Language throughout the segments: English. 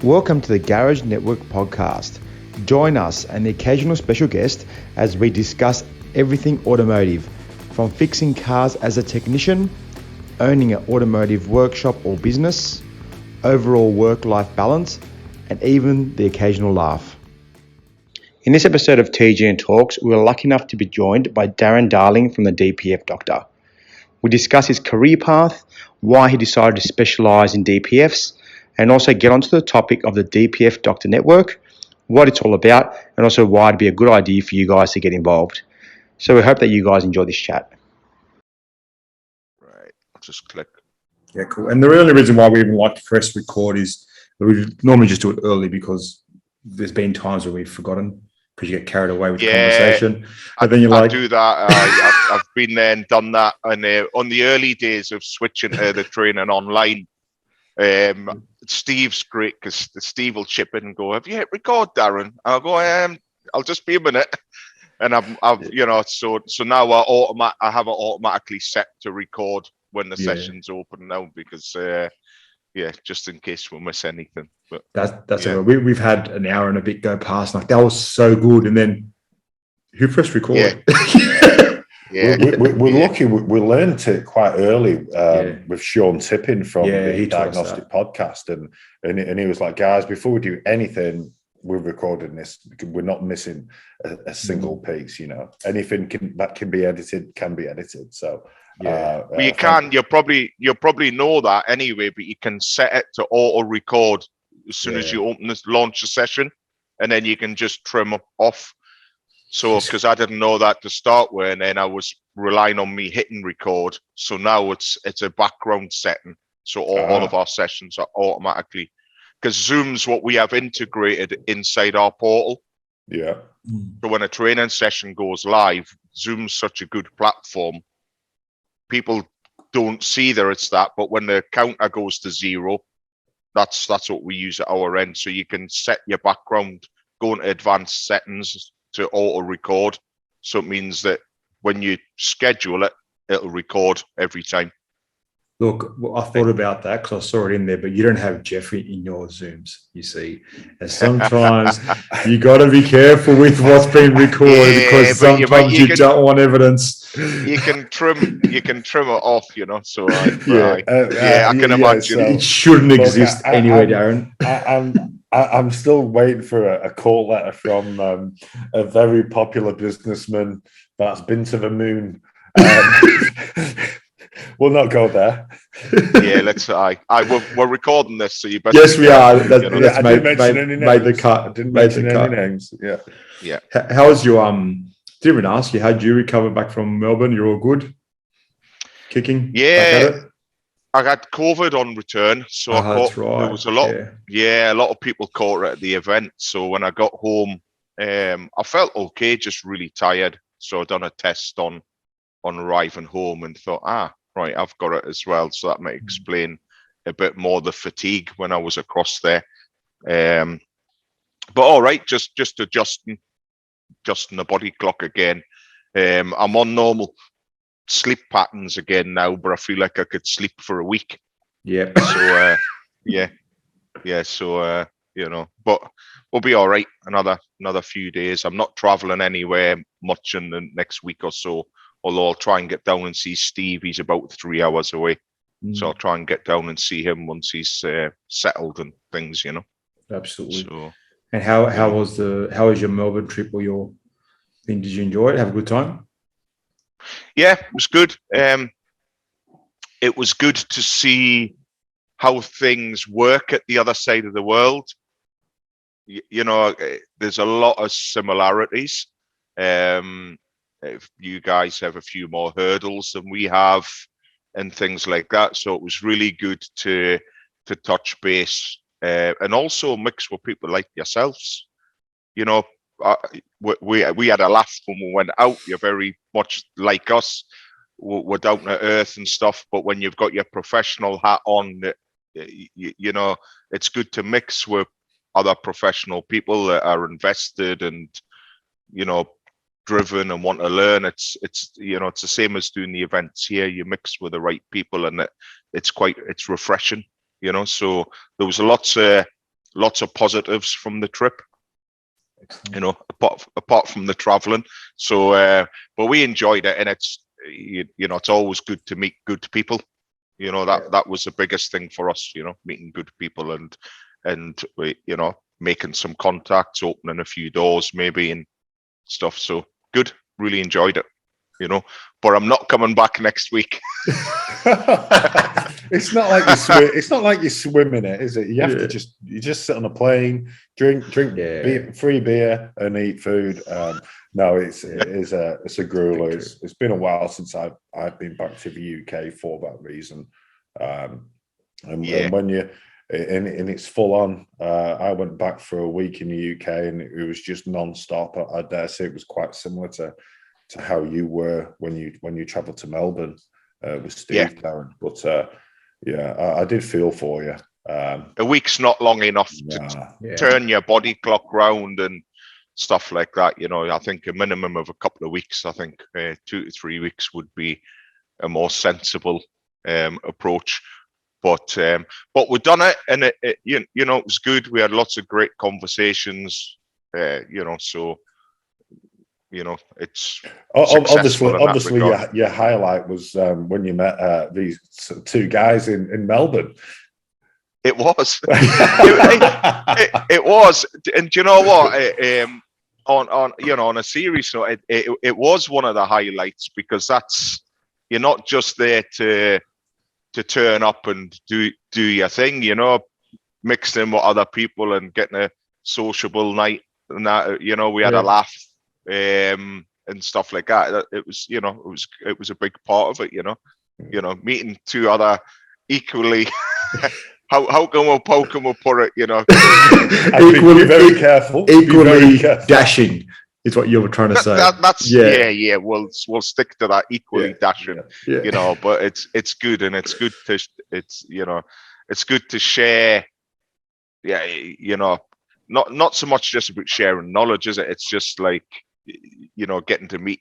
Welcome to the Garage Network podcast. Join us and the occasional special guest as we discuss everything automotive, from fixing cars as a technician, owning an automotive workshop or business, overall work-life balance, and even the occasional laugh. In this episode of TGN Talks, we were lucky enough to be joined by Darren Darling from the DPF Doctor. We discuss his career path, why he decided to specialise in DPFs, and also get onto the topic of the DPF Doctor network, what it's all about, and also why it'd be a good idea for you guys to get involved. So we hope that you guys enjoy this chat. Right, I'll just click. Yeah, cool. And the only reason why we even like to press record is we normally just do it early because there's been times where we've forgotten because you get carried away with the conversation. And then I do that. I've been there and done that. And on the early days of switching to the training online, Steve's great because Steve will chip in and go, "Have you hit record, Darren?" I'll go, "I'll just be a minute." And so now I have it automatically set to record when the session's open now because just in case we miss anything. But that's it. We've had an hour and a bit go past. Like that was so good, and then who pressed record? We're lucky. We learned it quite early with Sean Tippin from the Diagnostic Podcast, and he was like, "Guys, before we do anything, we're recording this. We're not missing a single piece. You know, anything that can be edited can be edited." So. Well, you can. You'll probably know that anyway, but you can set it to auto record as soon as you launch a session, and then you can just trim off. So, because I didn't know that to start with, and then I was relying on me hitting record. So now it's a background setting. So all of our sessions are automatically, because Zoom's what we have integrated inside our portal. Yeah. So when a training session goes live, Zoom's such a good platform. People don't see that it's that, but when the counter goes to 0, that's what we use at our end. So you can set your background, go into advanced settings to auto record. So it means that when you schedule it, it'll record every time. Look, I thought about that because I saw it in there, but you don't have Jeffrey in your Zooms, you see. And sometimes you got to be careful with what's being recorded because sometimes you don't want evidence. You can trim it off, So I can imagine. So, it shouldn't exist anyway, Darren. I'm still waiting for a call letter from a very popular businessman that's been to the moon. We'll not go there. Let's. We're recording this, so you better. Yes, we are. I didn't mention any names. Made the cut. I didn't mention any names. Yeah. How's your Didn't even ask you. How did you recover back from Melbourne? You're all good. Kicking. Yeah. I got COVID on return, so that's right. There was a lot. A lot of people caught it at the event. So when I got home, I felt okay, just really tired. So I done a test on arriving home and thought, right, I've got it as well. So that might explain a bit more the fatigue when I was across there. But all right, just adjusting the body clock again. I'm on normal sleep patterns again now, but I feel like I could sleep for a week. Yeah. So but we'll be all right. Another few days. I'm not traveling anywhere much in the next week or so. Although I'll try and get down and see Steve. He's about 3 hours away. So I'll try and get down and see him once he's settled and things, Absolutely. So, and how was your Melbourne trip or your thing? Did you enjoy it? Have a good time? Yeah, it was good. It was good to see how things work at the other side of the world. There's a lot of similarities. If you guys have a few more hurdles than we have and things like that. So it was really good to touch base and also mix with people like yourselves. We had a laugh when we went out. You're very much like us. We're down to earth and stuff. But when you've got your professional hat on, it's good to mix with other professional people that are invested and, driven and want to learn. It's the same as doing the events here. You mix with the right people and it's refreshing, So there was lots of lots of positives from the trip. You know, apart from the traveling. So, but we enjoyed it, and it's you know, it's always good to meet good people. You know, that was the biggest thing for us. You know, meeting good people and we, you know, making some contacts, opening a few doors maybe and stuff. So good, really enjoyed it. You know, but I'm not coming back next week. It's not like you swim. It's not like you swim in it, is it? You have to just sit on a plane, drink beer, free beer, and eat food. No, it's a grueler. It's been a while since I've been back to the UK for that reason. And when you and it's full on. I went back for a week in the UK, and it was just non-stop. I dare say it was quite similar to how you were when you travelled to Melbourne with Steve, Darren. But I did feel for you. A week's not long enough to turn your body clock round and stuff like that. You know, I think a minimum of a couple of weeks. I think 2 to 3 weeks would be a more sensible approach. But we've done it, and it you know, it was good. We had lots of great conversations. You know, so you know, it's obviously your highlight was when you met these two guys in Melbourne. It was. it was, and do you know what? On a serious note, it was one of the highlights, because you're not just there to turn up and do your thing, you know, mixed in with other people and getting a sociable night and that. You know, we had a laugh and stuff like that. It was, you know, it was a big part of it. You know, meeting two other equally. How can we poke and we'll put it, you know? Equally very careful. Equally dashing is what you were trying to say. That's we'll stick to that, equally dashing. You know, but it's good, and it's good to share. Yeah, you know, not so much just about sharing knowledge, is it? It's just like, you know, getting to meet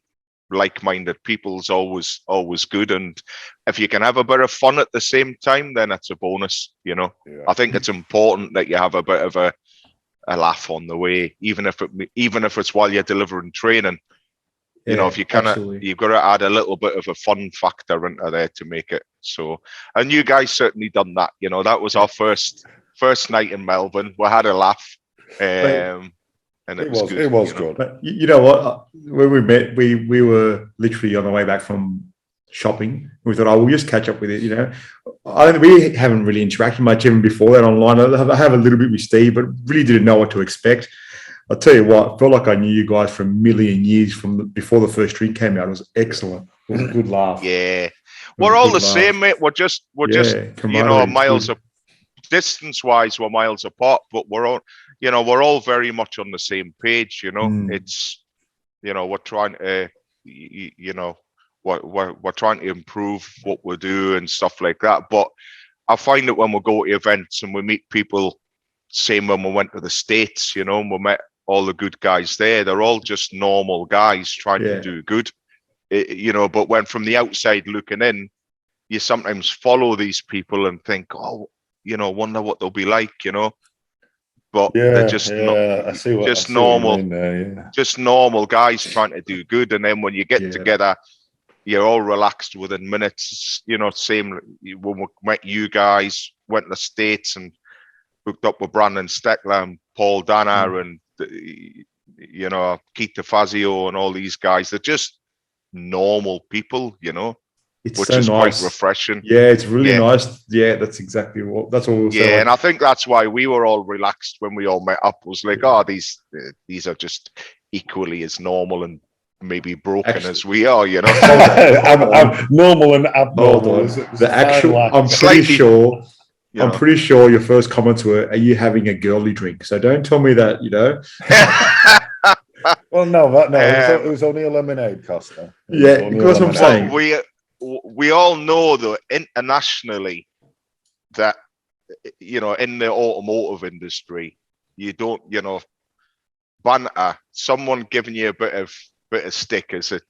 like-minded people is always good, and if you can have a bit of fun at the same time, then it's a bonus. You know, I think it's important that you have a bit of a laugh on the way, even if it's while you're delivering training. You know, if you you've got to add a little bit of a fun factor into there to make it so. And you guys certainly done that. You know, that was our first night in Melbourne. We had a laugh. And it was good. It was good. But you know what? When we met, we were literally on the way back from shopping. We thought, we'll just catch up with it. You know, we haven't really interacted much even before that online. I have a little bit with Steve, but really didn't know what to expect. I'll tell you what, I felt like I knew you guys for a million years from before the first drink came out. It was excellent. It was a good laugh. Yeah, we're all the same, mate. We're just you know, miles of distance-wise, we're miles apart, but we're all very much on the same page. You know, it's, you know, we're trying to, you know, we're trying to improve what we do and stuff like that. But I find that when we go to events and we meet people, same when we went to the States, you know, and we met all the good guys there. They're all just normal guys trying to do good, you know. But when from the outside looking in, you sometimes follow these people and think, oh, you know, wonder what they'll be like, you know. But they're just normal guys trying to do good. And then when you get together, you're all relaxed within minutes. You know, same when we met you guys, went to the States and hooked up with Brandon Steckler and Paul Danner and, you know, Keith DeFazio and all these guys. They're just normal people, you know. It's which so is nice. Quite refreshing. Yeah, it's really nice. Yeah, that's exactly that's all. Yeah, and I think that's why we were all relaxed when we all met up. Was like, these are just equally as normal and maybe broken as we are, you know. I'm normal and abnormal. I'm pretty sure your first comments were, "Are you having a girly drink?" So don't tell me that, you know. Well, no, it was only a lemonade, Costa. Yeah, because I'm saying we all know though internationally that, you know, in the automotive industry, you don't, you know, banter, someone giving you a bit bit of stick as a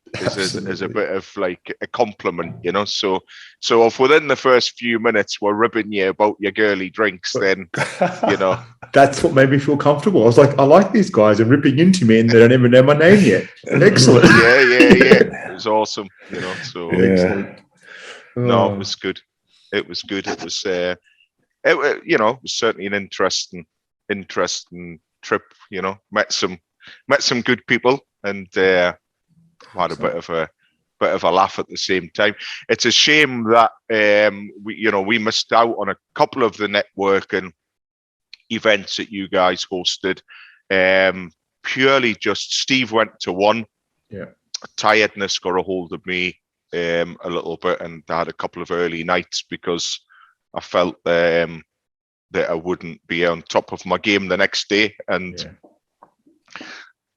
bit of like a compliment, you know. So if within the first few minutes we're ribbing you about your girly drinks, then you know. That's what made me feel comfortable. I was like, I like these guys are ripping into me and they don't even know my name yet. Excellent. Yeah. It was awesome, you know. So excellent. No, it was good. It was good. It was you know, it was certainly an interesting trip, you know. Met some good people and had a bit of a laugh at the same time. It's a shame that we missed out on a couple of the networking events that you guys hosted. Purely just Steve went to one. Yeah. Tiredness got a hold of me a little bit, and I had a couple of early nights because I felt that I wouldn't be on top of my game the next day, and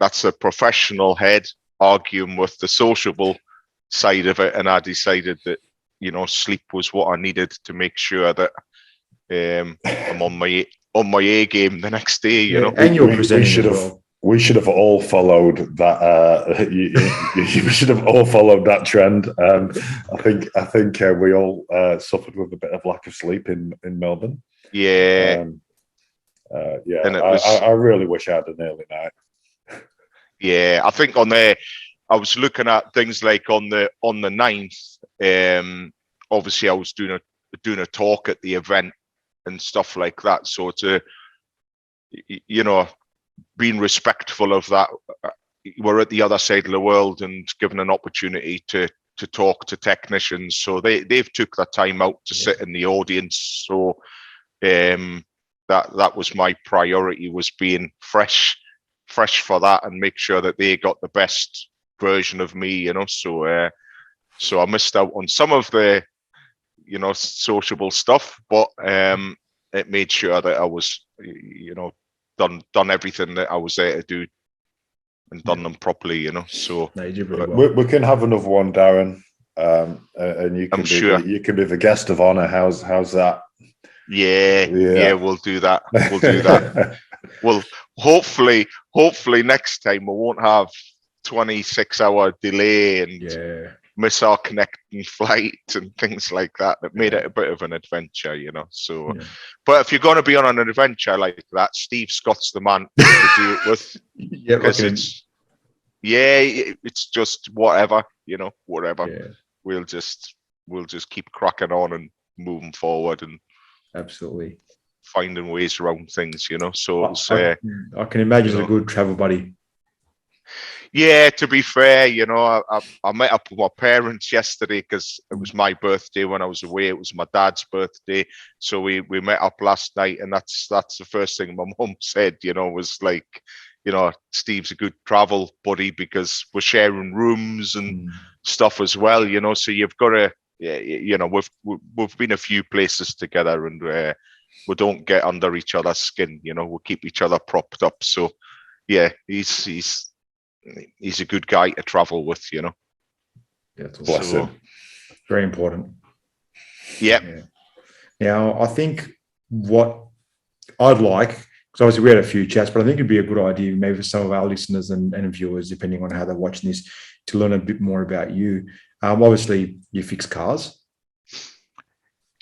that's a professional head arguing with the sociable side of it, and I decided that, you know, sleep was what I needed to make sure that I'm on my A game the next day, you know. And you're presenting we should have all followed that. You should have all followed that trend. I think we all suffered with a bit of lack of sleep in Melbourne. Yeah. And I really wish I had an early night. Yeah, I think on there, I was looking at things like on the 9th. Obviously, I was doing a talk at the event and stuff like that. So to, you know, being respectful of that, we're at the other side of the world and given an opportunity to talk to technicians. So they've took that time out to sit in the audience. So that was my priority, was being fresh for that and make sure that they got the best version of me, you know. So I missed out on some of the, you know, sociable stuff, but it made sure that I was, you know, done everything that I was there to do and done them properly, you know. So no, you did really well. We can have another one, Darren, and you can you can be the guest of honor. How's that? Yeah, we'll do that. We'll do that. Well, hopefully next time we won't have 26-hour delay and miss our connecting flight and things like that. That made it a bit of an adventure, you know. So, but if you're going to be on an adventure like that, Steve Scott's the man to do it with. Because it's just whatever, you know, whatever. Yeah. We'll just keep cracking on and moving forward and absolutely finding ways around things, you know. So I can imagine it's a good travel buddy. Yeah, to be fair, you know, I met up with my parents yesterday because it was my birthday when I was away. It was my dad's birthday, so we met up last night, and that's the first thing my mum said. You know, was like, you know, Steve's a good travel buddy because we're sharing rooms and stuff as well. You know, so you've got to, you know, we've been a few places together, and we don't get under each other's skin. You know, we'll keep each other propped up. So yeah, he's a good guy to travel with, you know. Yeah, bless him. Very important. Yeah. Now, I think what I'd like, because obviously we had a few chats, but I think it'd be a good idea maybe for some of our listeners and viewers, depending on how they're watching this, to learn a bit more about you. Obviously, you fix cars.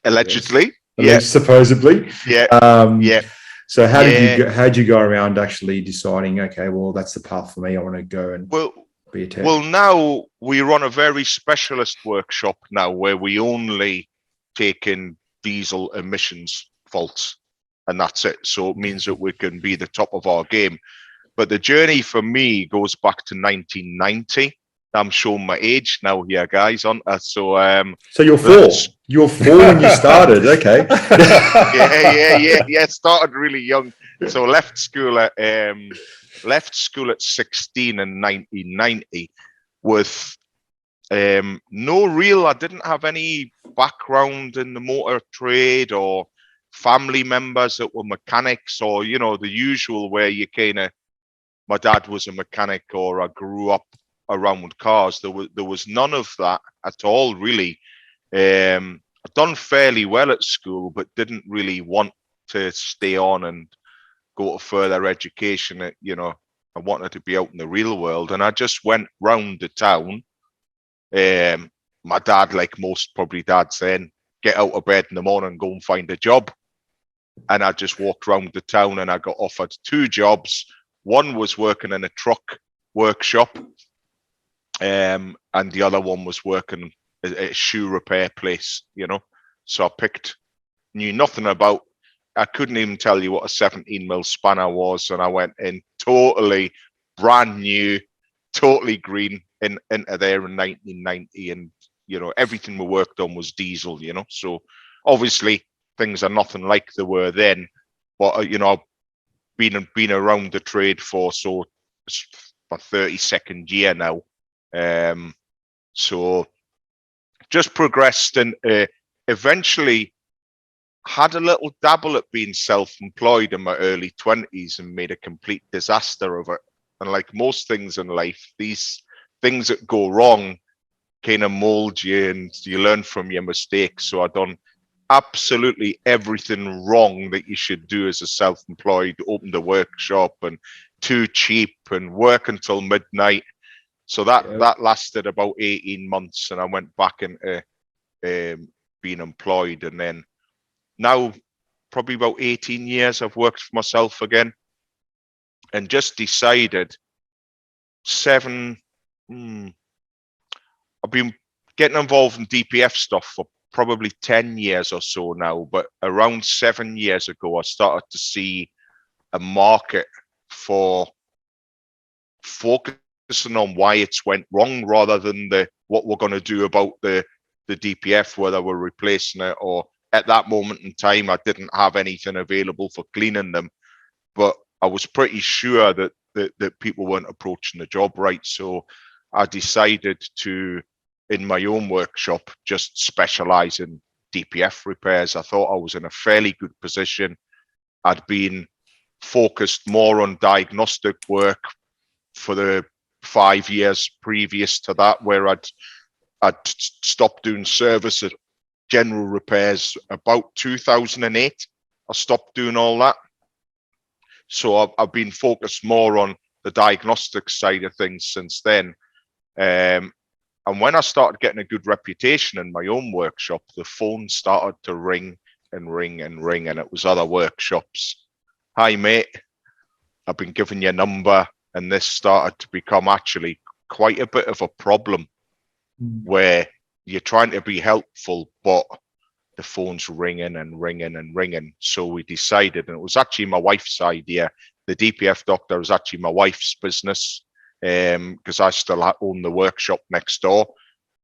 Allegedly. Yes. Supposedly. Yeah. So how'd you go around actually deciding, okay, well, that's the path for me. I want to go and be a tech? Well, now we run a very specialist workshop now where we only take in diesel emissions faults, and that's it. So it means that we can be the top of our game. But the journey for me goes back to 1990. I'm showing my age now here, guys. So you're four. You're four when you started. Okay. Yeah. Started really young. So left school at 16 in 1990 with no real. I didn't have any background in the motor trade or family members that were mechanics, or, you know, the usual where you kind of, my dad was a mechanic or I grew up around cars. There was none of that at all, really. I'd done fairly well at school, but didn't really want to stay on and go to further education at, you know, I wanted to be out in the real world, and I just went round the town. My dad, like most probably dads then, get out of bed in the morning and go and find a job. And I just walked around the town and I got offered 2 jobs. One was working in a truck workshop, and the other one was working at a shoe repair place, you know. So I knew nothing about, I couldn't even tell you what a 17mm spanner was. And I went in totally brand new, totally green into there in 1990. And, you know, everything we worked on was diesel, you know. So obviously things are nothing like they were then. But, you know, I've been around the trade for my 32nd year now. So just progressed and eventually had a little dabble at being self-employed in my early 20s and made a complete disaster of it. And like most things in life, these things that go wrong kind of mold you and you learn from your mistakes. So I've done absolutely everything wrong that you should do as a self-employed, opened a workshop and too cheap and work until midnight. So that lasted about 18 months and I went back into being employed. And then now probably about 18 years I've worked for myself again and just decided I've been getting involved in DPF stuff for probably 10 years or so now, but around 7 years ago, I started to see a market for focusing on why it's went wrong rather than what we're going to do about the DPF, whether we're replacing it or at that moment in time, I didn't have anything available for cleaning them, but I was pretty sure that people weren't approaching the job right. So I decided to, in my own workshop, just specialize in DPF repairs. I thought I was in a fairly good position. I'd been focused more on diagnostic work for the 5 years previous to that, where I'd stopped doing service at general repairs about 2008. I stopped doing all that. So I've been focused more on the diagnostic side of things since then. And when I started getting a good reputation in my own workshop, the phone started to ring and ring and ring, and it was other workshops. Hi, mate, I've been given your number. And this started to become actually quite a bit of a problem where you're trying to be helpful, but the phone's ringing and ringing and ringing. So we decided, and it was actually my wife's idea. The DPF Doctor was actually my wife's business because I still own the workshop next door.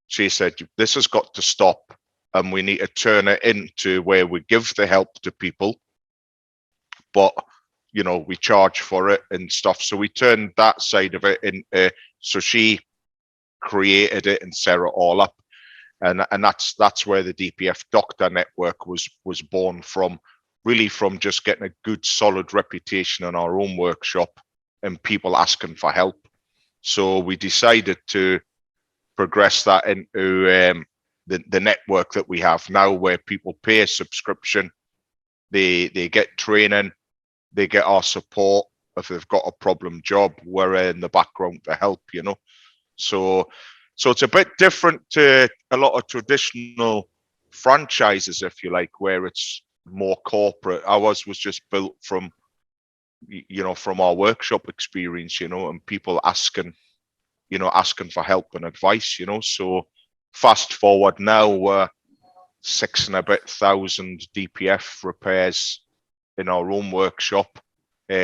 She said, this has got to stop and we need to turn it into where we give the help to people, but you know, we charge for it and stuff. So we turned that side of it into, so she created it and set it all up. And that's where the DPF Doctor network was born from, really from just getting a good solid reputation in our own workshop and people asking for help. So we decided to progress that into the network that we have now, where people pay a subscription, they get training, they get our support. If they've got a problem job, we're in the background to help, you know. So it's a bit different to a lot of traditional franchises, if you like, where it's more corporate. Ours was just built from, you know, from our workshop experience, you know, and people asking for help and advice, you know. So fast forward now, we're 6,000 and a bit DPF repairs in our own workshop,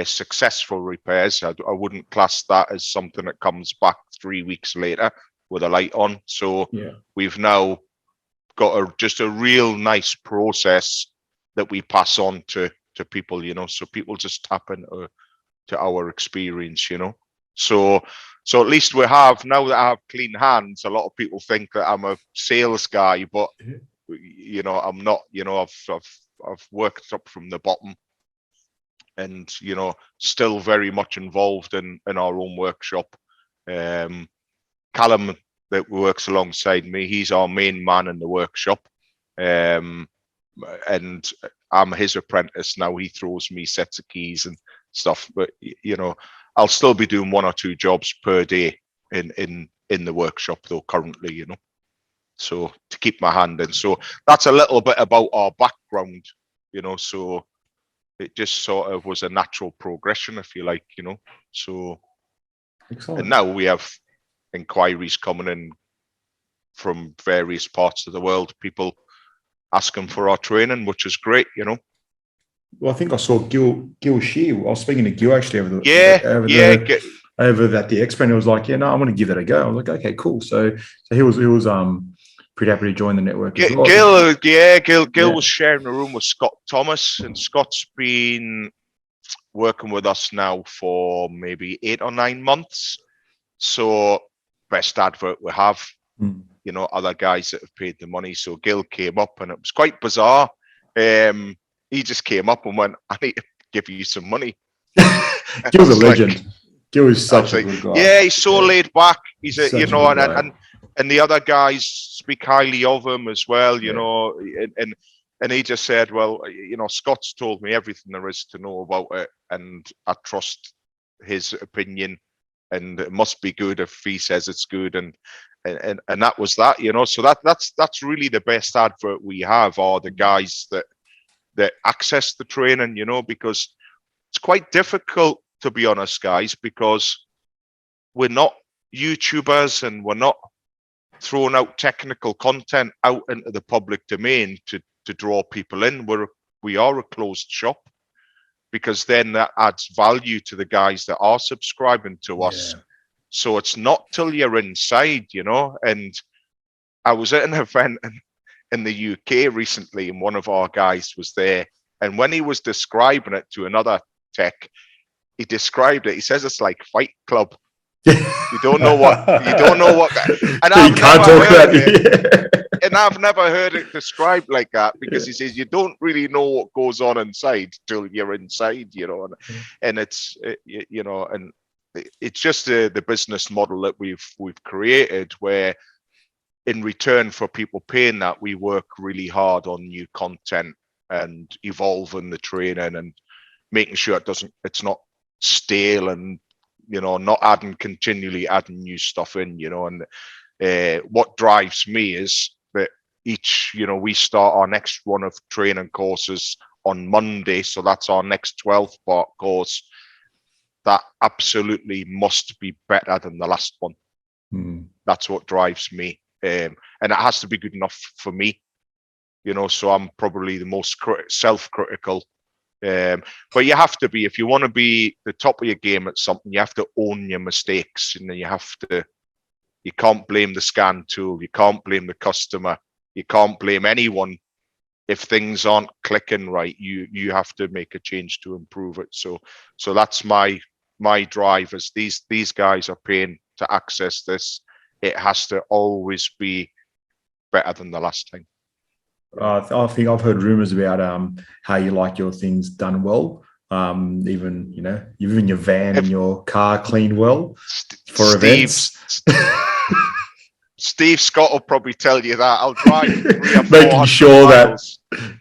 successful repairs. I wouldn't class that as something that comes back 3 weeks later with a light on. So we've now got just a real nice process that we pass on to people, you know, so people just tap into our experience, you know. So at least we have, now that I have clean hands, a lot of people think that I'm a sales guy, but you know, I'm not. You know, I've worked up from the bottom and, you know, still very much involved in our own workshop. Callum, that works alongside me, he's our main man in the workshop, and I'm his apprentice now. He throws me sets of keys and stuff, but you know, I'll still be doing 1 or 2 jobs per day in the workshop though currently, you know, so to keep my hand in. So that's a little bit about our background, you know, so it just sort of was a natural progression, if you like, you know. So excellent. And now we have inquiries coming in from various parts of the world, people asking for our training, which is great, you know. Well, I think I saw Gil Shear. I was speaking to Gil actually over the at the expo, and he was like, "Yeah, no, I'm going to give that a go." I was like, "Okay, cool." So he was pretty happy to join the network as well. Gil was sharing a room with Scott Thomas, and Scott's been working with us now for maybe 8 or 9 months. So best advert we have, you know, other guys that have paid the money. So Gil came up, and it was quite bizarre. He just came up and went, "I need to give you some money." Gil's a legend. Gil is such a good guy. Yeah, he's so laid back. He's a, you know, and the other guys speak highly of him as well, you know, and he just said, "Well, you know, Scott's told me everything there is to know about it, and I trust his opinion, and it must be good if he says it's good." And that was that, you know. So that's really the best advert we have, are the guys that access the training, you know, because it's quite difficult, to be honest, guys, because we're not YouTubers and we're not throwing out technical content out into the public domain to draw people in. We are a closed shop, because then that adds value to the guys that are subscribing to us. So it's not till you're inside, you know. And I was at an event in the UK recently, and one of our guys was there, and when he was describing it to another tech, he described it. He says it's like Fight Club. You don't know what, and I've never heard it described like that, because he says you don't really know what goes on inside till you're inside, you know. And it's you know, and it's just the business model that we've created, where in return for people paying that, we work really hard on new content and evolving the training and making sure it's not stale, and, you know, not continually adding new stuff in, you know. And what drives me is that you know, we start our next run of training courses on Monday, so that's our next 12-part course. That absolutely must be better than the last one. That's what drives me. And it has to be good enough for me, you know. So I'm probably the most self-critical, but you have to be, if you want to be the top of your game at something, you have to own your mistakes, and then you can't blame the scan tool, you can't blame the customer, you can't blame anyone if things aren't clicking right. You have to make a change to improve it. So that's my drive, is these guys are paying to access this. It has to always be better than the last time. I think I've heard rumors about how you like your things done well. Even, you know, even your van and your car cleaned well for events. Steve Scott will probably tell you that. I'll drive 300 or 400 making sure miles.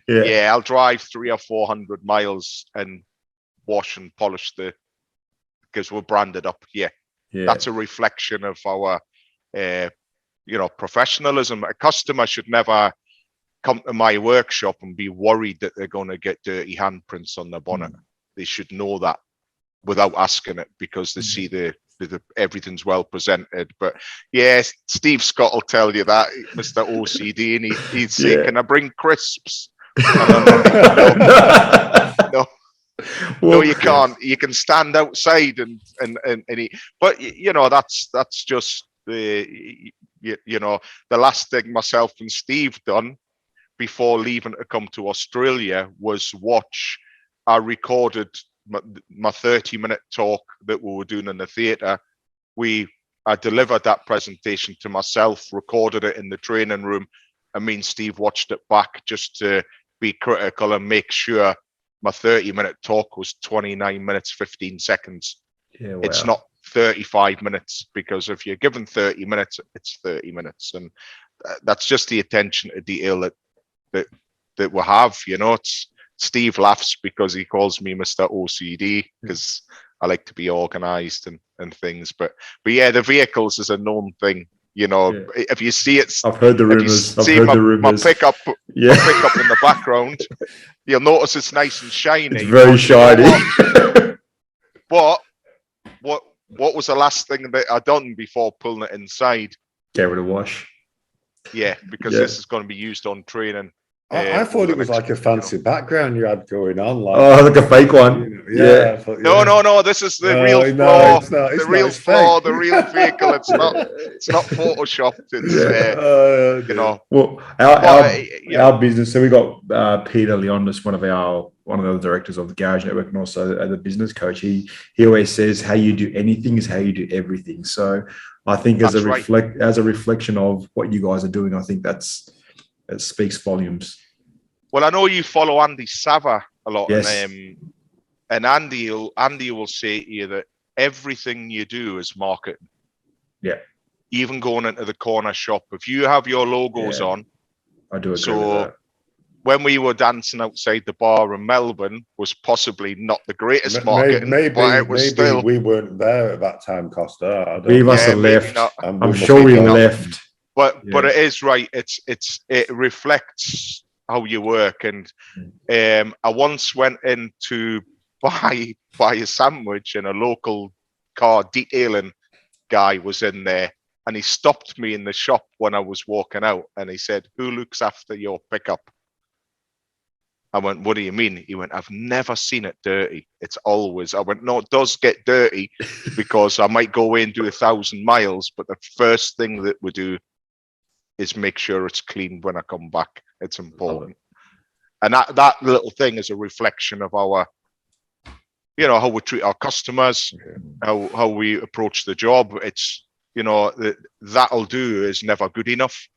that I'll drive 300 or 400 miles and wash and polish because we're branded up here. That's a reflection of our you know, professionalism. A customer should never come to my workshop and be worried that they're going to get dirty handprints on their bonnet. They should know that without asking it, because they see the everything's well presented. But yes, Steve Scott will tell you that, Mr. OCD, and he'd say, "Can I bring crisps?" No, you can't. You can stand outside and eat. But you know, that's just the you know, the last thing myself and Steve done before leaving to come to Australia was watch. I recorded my 30-minute talk that we were doing in the theatre. I delivered that presentation to myself, recorded it in the training room, and me and Steve watched it back just to be critical and make sure my 30-minute talk was 29 minutes 15 seconds. Wow. It's not 35 minutes, because if you're given 30 minutes, it's 30 minutes. And that's just the attention to detail that we have, you know. Steve laughs because he calls me Mr. OCD, because I like to be organised and things. But yeah, the vehicles is a known thing. You know, if you see it, I've heard the rumours. I've heard the rumours. My pickup in the background, you'll notice it's nice and shiny. It's very shiny. But what was the last thing that I done before pulling it inside? Gave it a wash. Yeah, because this is going to be used on training. I thought it was like a fancy background you had going on. Like a fake one. No. This is the real floor. The real floor, the real vehicle. It's not photoshopped. It's you know. Well, our business. So we got Peter Leondis, one of the directors of the Garage Network, and also the business coach. He always says, "How you do anything is how you do everything." So I think as a reflection of what you guys are doing, I think it speaks volumes. Well, I know you follow Andy Sava a lot, yes. And Andy will say to you that everything you do is marketing. Yeah. Even going into the corner shop, if you have your logos on, I do agree with that. When we were dancing outside the bar in Melbourne, was possibly not the greatest marketing, but it was still. We weren't there at that time, Costa. We must have left. I'm sure we left. But it is right. It reflects how you work. And I once went in to buy a sandwich, and a local car detailing guy was in there, and he stopped me in the shop when I was walking out, and he said, "Who looks after your pickup?" I went, "What do you mean?" He went, "I've never seen it dirty. It's always." I went, "No, it does get dirty because I might go away and do 1,000 miles, but the first thing that we do is make sure it's clean when I come back. It's important." And that little thing is a reflection of our, you know, how we treat our customers, how we approach the job. It's, you know, that'll do is never good enough.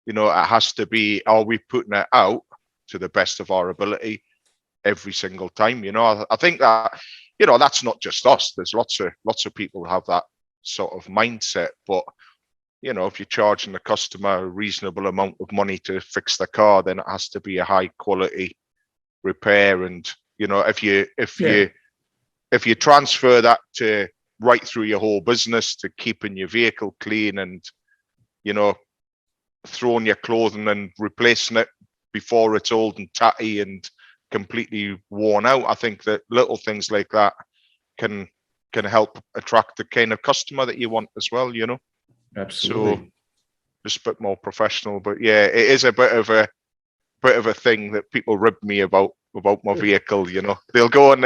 You know, it has to be, are we putting it out to the best of our ability every single time? You know, I think that, you know, that's not just us. There's lots of people who have that sort of mindset. But, you know, if you're charging the customer a reasonable amount of money to fix the car, then it has to be a high quality repair. And, you know, if you transfer that to right through your whole business, to keeping your vehicle clean and, you know, throwing your clothing and replacing it before it's old and tatty and completely worn out, I think that little things like that can help attract the kind of customer that you want as well, you know. Absolutely. So just a bit more professional. But yeah, it is a bit of a thing that people rib me about my vehicle, you know. They'll go and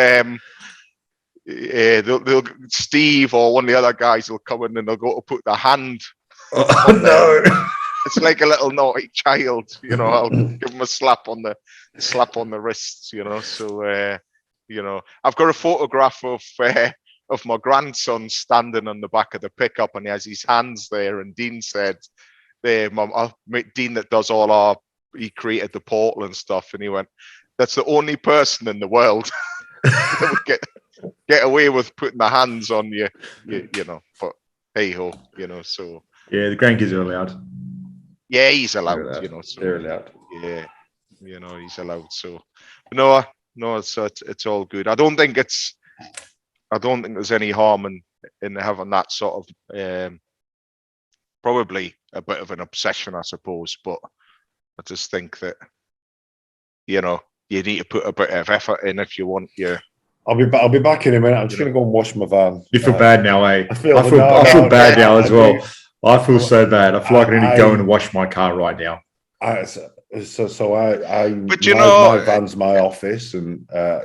they'll Steve or one of the other guys will come in and they'll go to put their hand. Oh no. It's like a little naughty child, you know. I'll give him a slap on the wrists, you know. So you know, I've got a photograph of my grandson standing on the back of the pickup, and he has his hands there. And Dean said, "There, Mum, Dean that does he created the portal and stuff." And he went, "That's the only person in the world that would get away with putting their hands on you know." But hey ho, you know. So yeah, the grandkids are allowed. Yeah, he's allowed, you know. So, they're allowed. Yeah, you know, he's allowed. So no, it's all good. I don't think there's any harm in having that sort of probably a bit of an obsession, I suppose. But I just think that, you know, you need to put a bit of effort in if you want your. I'll be back in a minute. I'm just going to go and wash my van. You feel bad now, eh? I feel bad now as well. I feel so bad. I feel like I need to go and wash my car right now. So I but you know, my van's my office, and I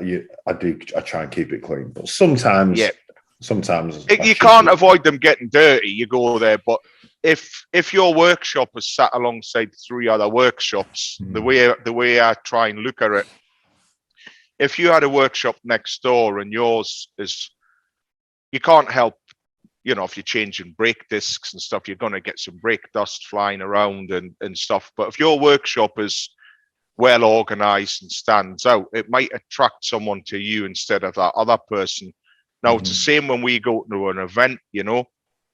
try and keep it clean. But sometimes you can't avoid them getting dirty. You go there, but if your workshop is sat alongside 3 other workshops, the way I try and look at it, if you had a workshop next door and yours is, you can't help. You know, if you're changing brake discs and stuff, you're going to get some brake dust flying around and stuff. But if your workshop is well organized and stands out, it might attract someone to you instead of that other person. Now, it's the same when we go to an event, you know.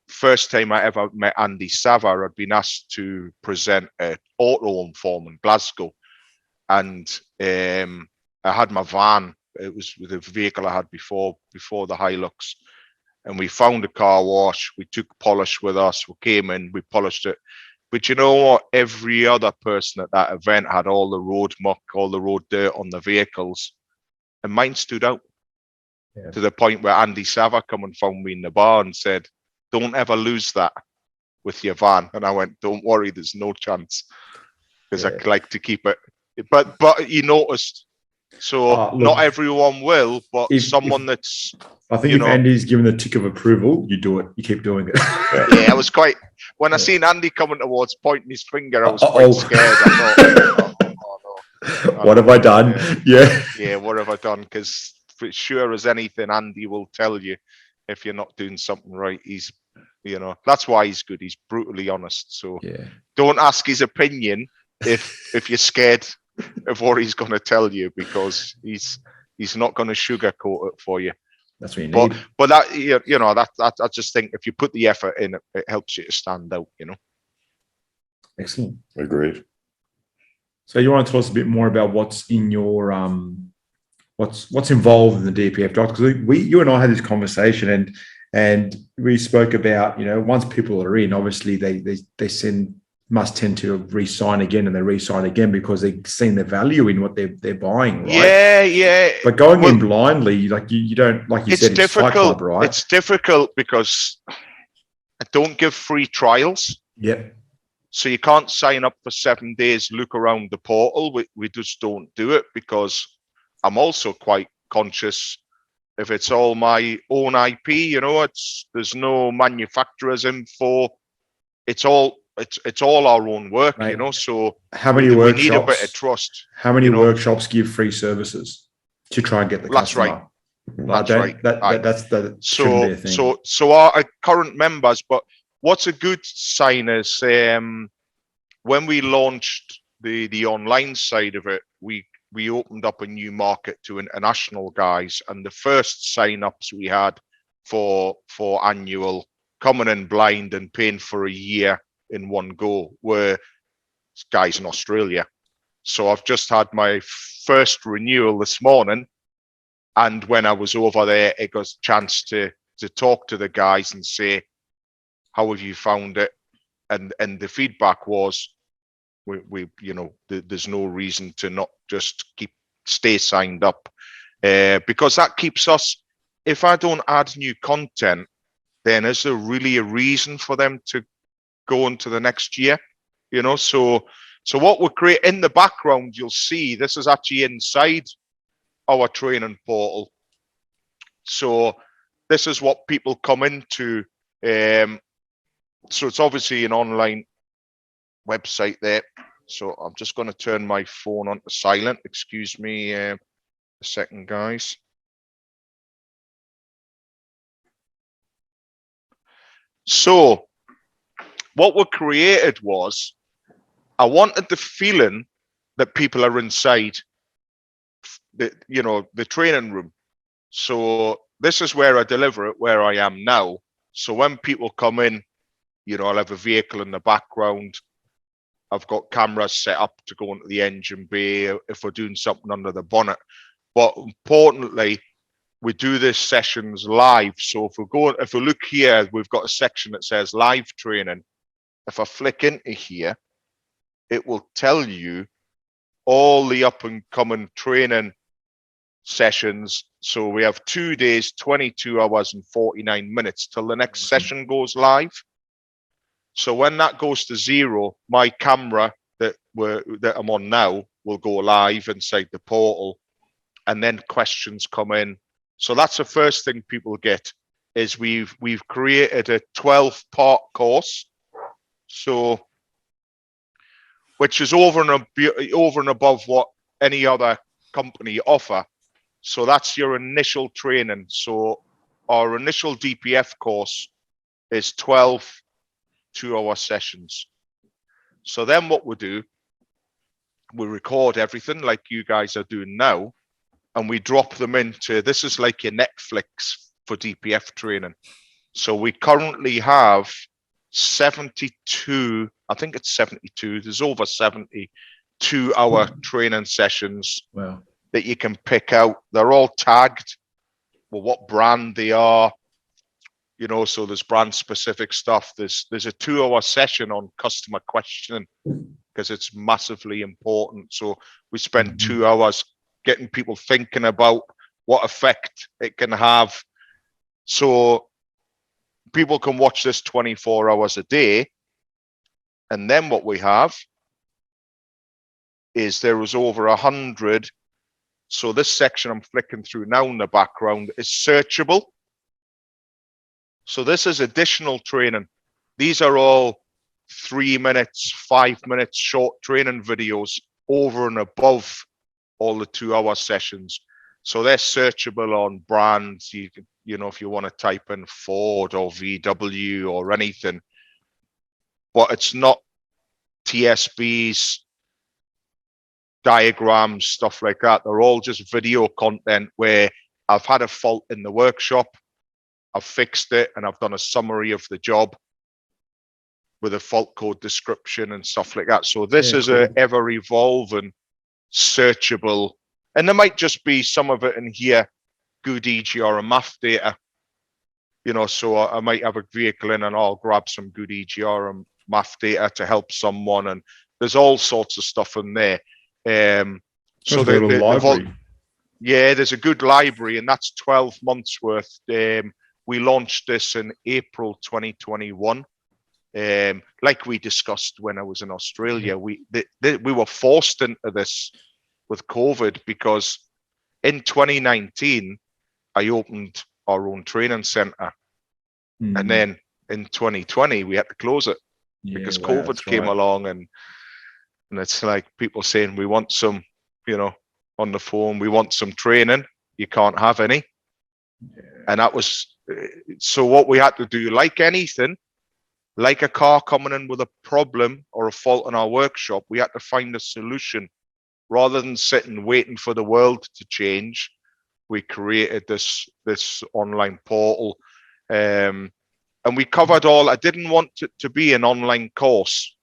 First time I ever met Andy Sava, I'd been asked to present an auto home form in Glasgow. And I had my van it was the vehicle I had before the Hilux, and we found a car wash. We took polish with us. We came in, we polished it. But you know what? Every other person at that event had all the road muck, all the road dirt on the vehicles, and mine stood out to the point where Andy Sava come and found me in the bar and said, "Don't ever lose that with your van." And I went, "Don't worry, there's no chance," because I like to keep it. But he noticed. So look, not everyone will, but someone that's. I think if Andy's given the tick of approval, you do it. You keep doing it. Yeah, I was quite. When I seen Andy coming towards, pointing his finger, I was quite scared. I thought, no. What have I done? Yeah, what have I done? Because for sure as anything, Andy will tell you if you're not doing something right. He's, that's why he's good. He's brutally honest. So don't ask his opinion if you're scared of what he's going to tell you, because he's not going to sugarcoat it for you. That's what you need. But that, that I just think if you put the effort in, it helps you to stand out. Excellent. Agreed. So you want to tell us a bit more about what's in your what's involved in the DPF Doctor? Because you and I had this conversation, and we spoke about, once people are in, obviously they must tend to re-sign again, and they re-sign again because they've seen the value in what they're buying, right? Yeah. But going in blindly, like you don't, like you said, it's difficult, Fight Club, right? It's difficult because I don't give free trials. Yep. So you can't sign up for 7 days, look around the portal. We just don't do it, because I'm also quite conscious if it's all my own IP, there's no manufacturer's info. It's all our own work, right. So how many we workshops, need a bit of trust. How many workshops give free services to try and get the customer? That's right. That's the so be thing. So our current members, but what's a good sign is when we launched the online side of it, we opened up a new market to international guys, and the first sign-ups we had for annual coming in blind and paying for a year in one go were guys in Australia. So I've just had my first renewal this morning, and when I was over there, it got a chance to talk to the guys and say, "How have you found it?" And the feedback was, we there's no reason to not just stay signed up, because that keeps us. If I don't add new content, then is there really a reason for them to go into the next year? So what we're creating in the background, you'll see this is actually inside our training portal. So this is what people come into. So it's obviously an online website there. So I'm just going to turn my phone on to silent. Excuse me a second, guys. So what we created was, I wanted the feeling that people are inside the training room. So this is where I deliver it, where I am now. So when people come in, I'll have a vehicle in the background. I've got cameras set up to go into the engine bay if we're doing something under the bonnet. But importantly, we do this sessions live. So if we look here, we've got a section that says live training. If I flick into here, it will tell you all the up and coming training sessions. So we have 2 days, 22 hours and 49 minutes till the next session goes live. So when that goes to zero, my camera that I'm on now will go live inside the portal, and then questions come in. So that's the first thing people get, is we've created a 12-part course, so which is over and above what any other company offer. So that's your initial training. So our initial DPF course is 12 2-hour sessions. So then what we do, we record everything like you guys are doing now, and we drop them into, this is like your Netflix for DPF training. So we currently have 72, I think it's 72, there's over 70 2-hour training sessions. Wow. that you can pick out. They're all tagged, well, what brand they are, you know, so there's brand specific stuff. There's a 2-hour session on customer questioning because it's massively important. So we spend 2 hours getting people thinking about what effect it can have. So people can watch this 24 hours a day. And then what we have is there was over 100. So this section I'm flicking through now in the background is searchable. So this is additional training. These are all 3 minutes, 5 minutes short training videos over and above all the 2-hour sessions. So they're searchable on brands. You can, you know, if you want to type in Ford or VW or anything, but it's not TSBs, diagrams, stuff like that. They're all just video content where I've had a fault in the workshop, I've fixed it, and I've done a summary of the job with a fault code description and stuff like that. So this is a ever evolving, searchable, and there might just be some of it in here, good EGR and math data. You know, so I might have a vehicle in and I'll grab some good EGR and math data to help someone, and there's all sorts of stuff in there. So there's a good library, and that's 12 months worth. We launched this in April 2021. Like we discussed when I was in Australia, we were forced into this with COVID because in 2019 I opened our own training center, and then in 2020 we had to close it because COVID came along, and it's like people saying, we want some, you know, on the phone, we want some training. You can't have any. And that was, so what we had to do, like anything, like a car coming in with a problem or a fault in our workshop, we had to find a solution. Rather than sitting waiting for the world to change, we created this online portal. And we covered all. I didn't want it to be an online course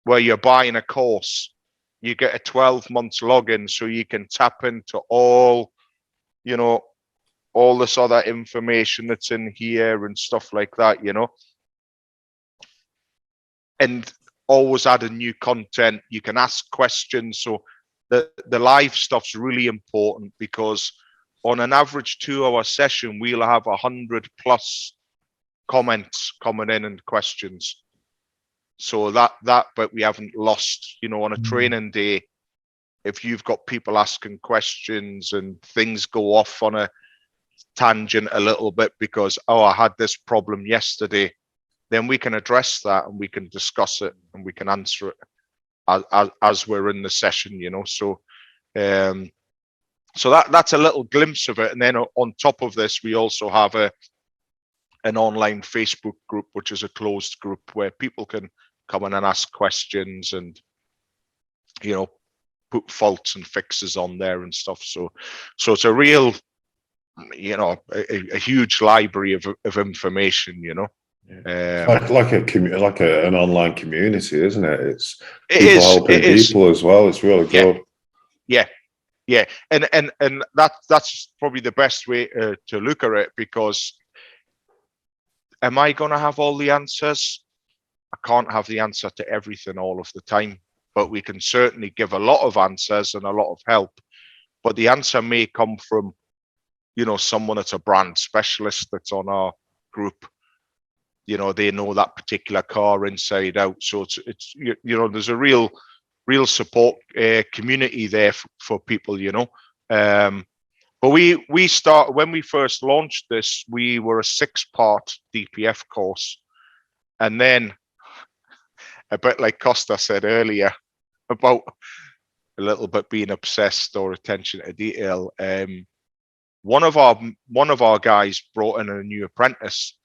where you're buying a course. You get a 12 months login so you can tap into all, you know, all this other information that's in here and stuff like that, you know. And always adding new content. You can ask questions. So the live stuff's really important because on an average 2-hour session, we'll have 100 plus comments coming in and questions. So but we haven't lost, you know, on a training day, if you've got people asking questions and things go off on a tangent a little bit because, oh, I had this problem yesterday, then we can address that and we can discuss it and we can answer it as we're in the session, you know. So so that's a little glimpse of it. And then on top of this, we also have an online Facebook group, which is a closed group where people can come in and ask questions and, you know, put faults and fixes on there and stuff. So it's a real, you know, a huge library of information, you know. Like an online community, isn't it? It's people helping people as well. It's really good. Yeah. And that's probably the best way to look at it, because am I going to have all the answers? I can't have the answer to everything all of the time, but we can certainly give a lot of answers and a lot of help. But the answer may come from, you know, someone that's a brand specialist that's on our group. You know, they know that particular car inside out. So it's you know, there's a real support community there for people, you know. But we start, when we first launched this, we were a 6-part DPF course. And then, a bit like Costa said earlier about a little bit being obsessed or attention to detail, one of our guys brought in a new apprentice.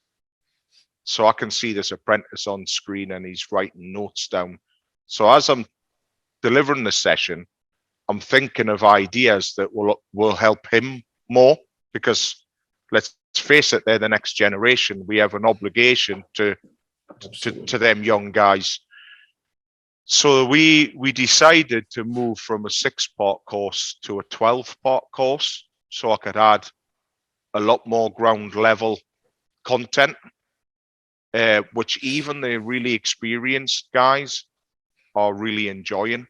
So I can see this apprentice on screen and he's writing notes down. So as I'm delivering the session, I'm thinking of ideas that will help him more, because let's face it, they're the next generation. We have an obligation to them young guys. So we decided to move from a 6-part course to a 12-part course, so I could add a lot more ground level content, which even the really experienced guys are really enjoying,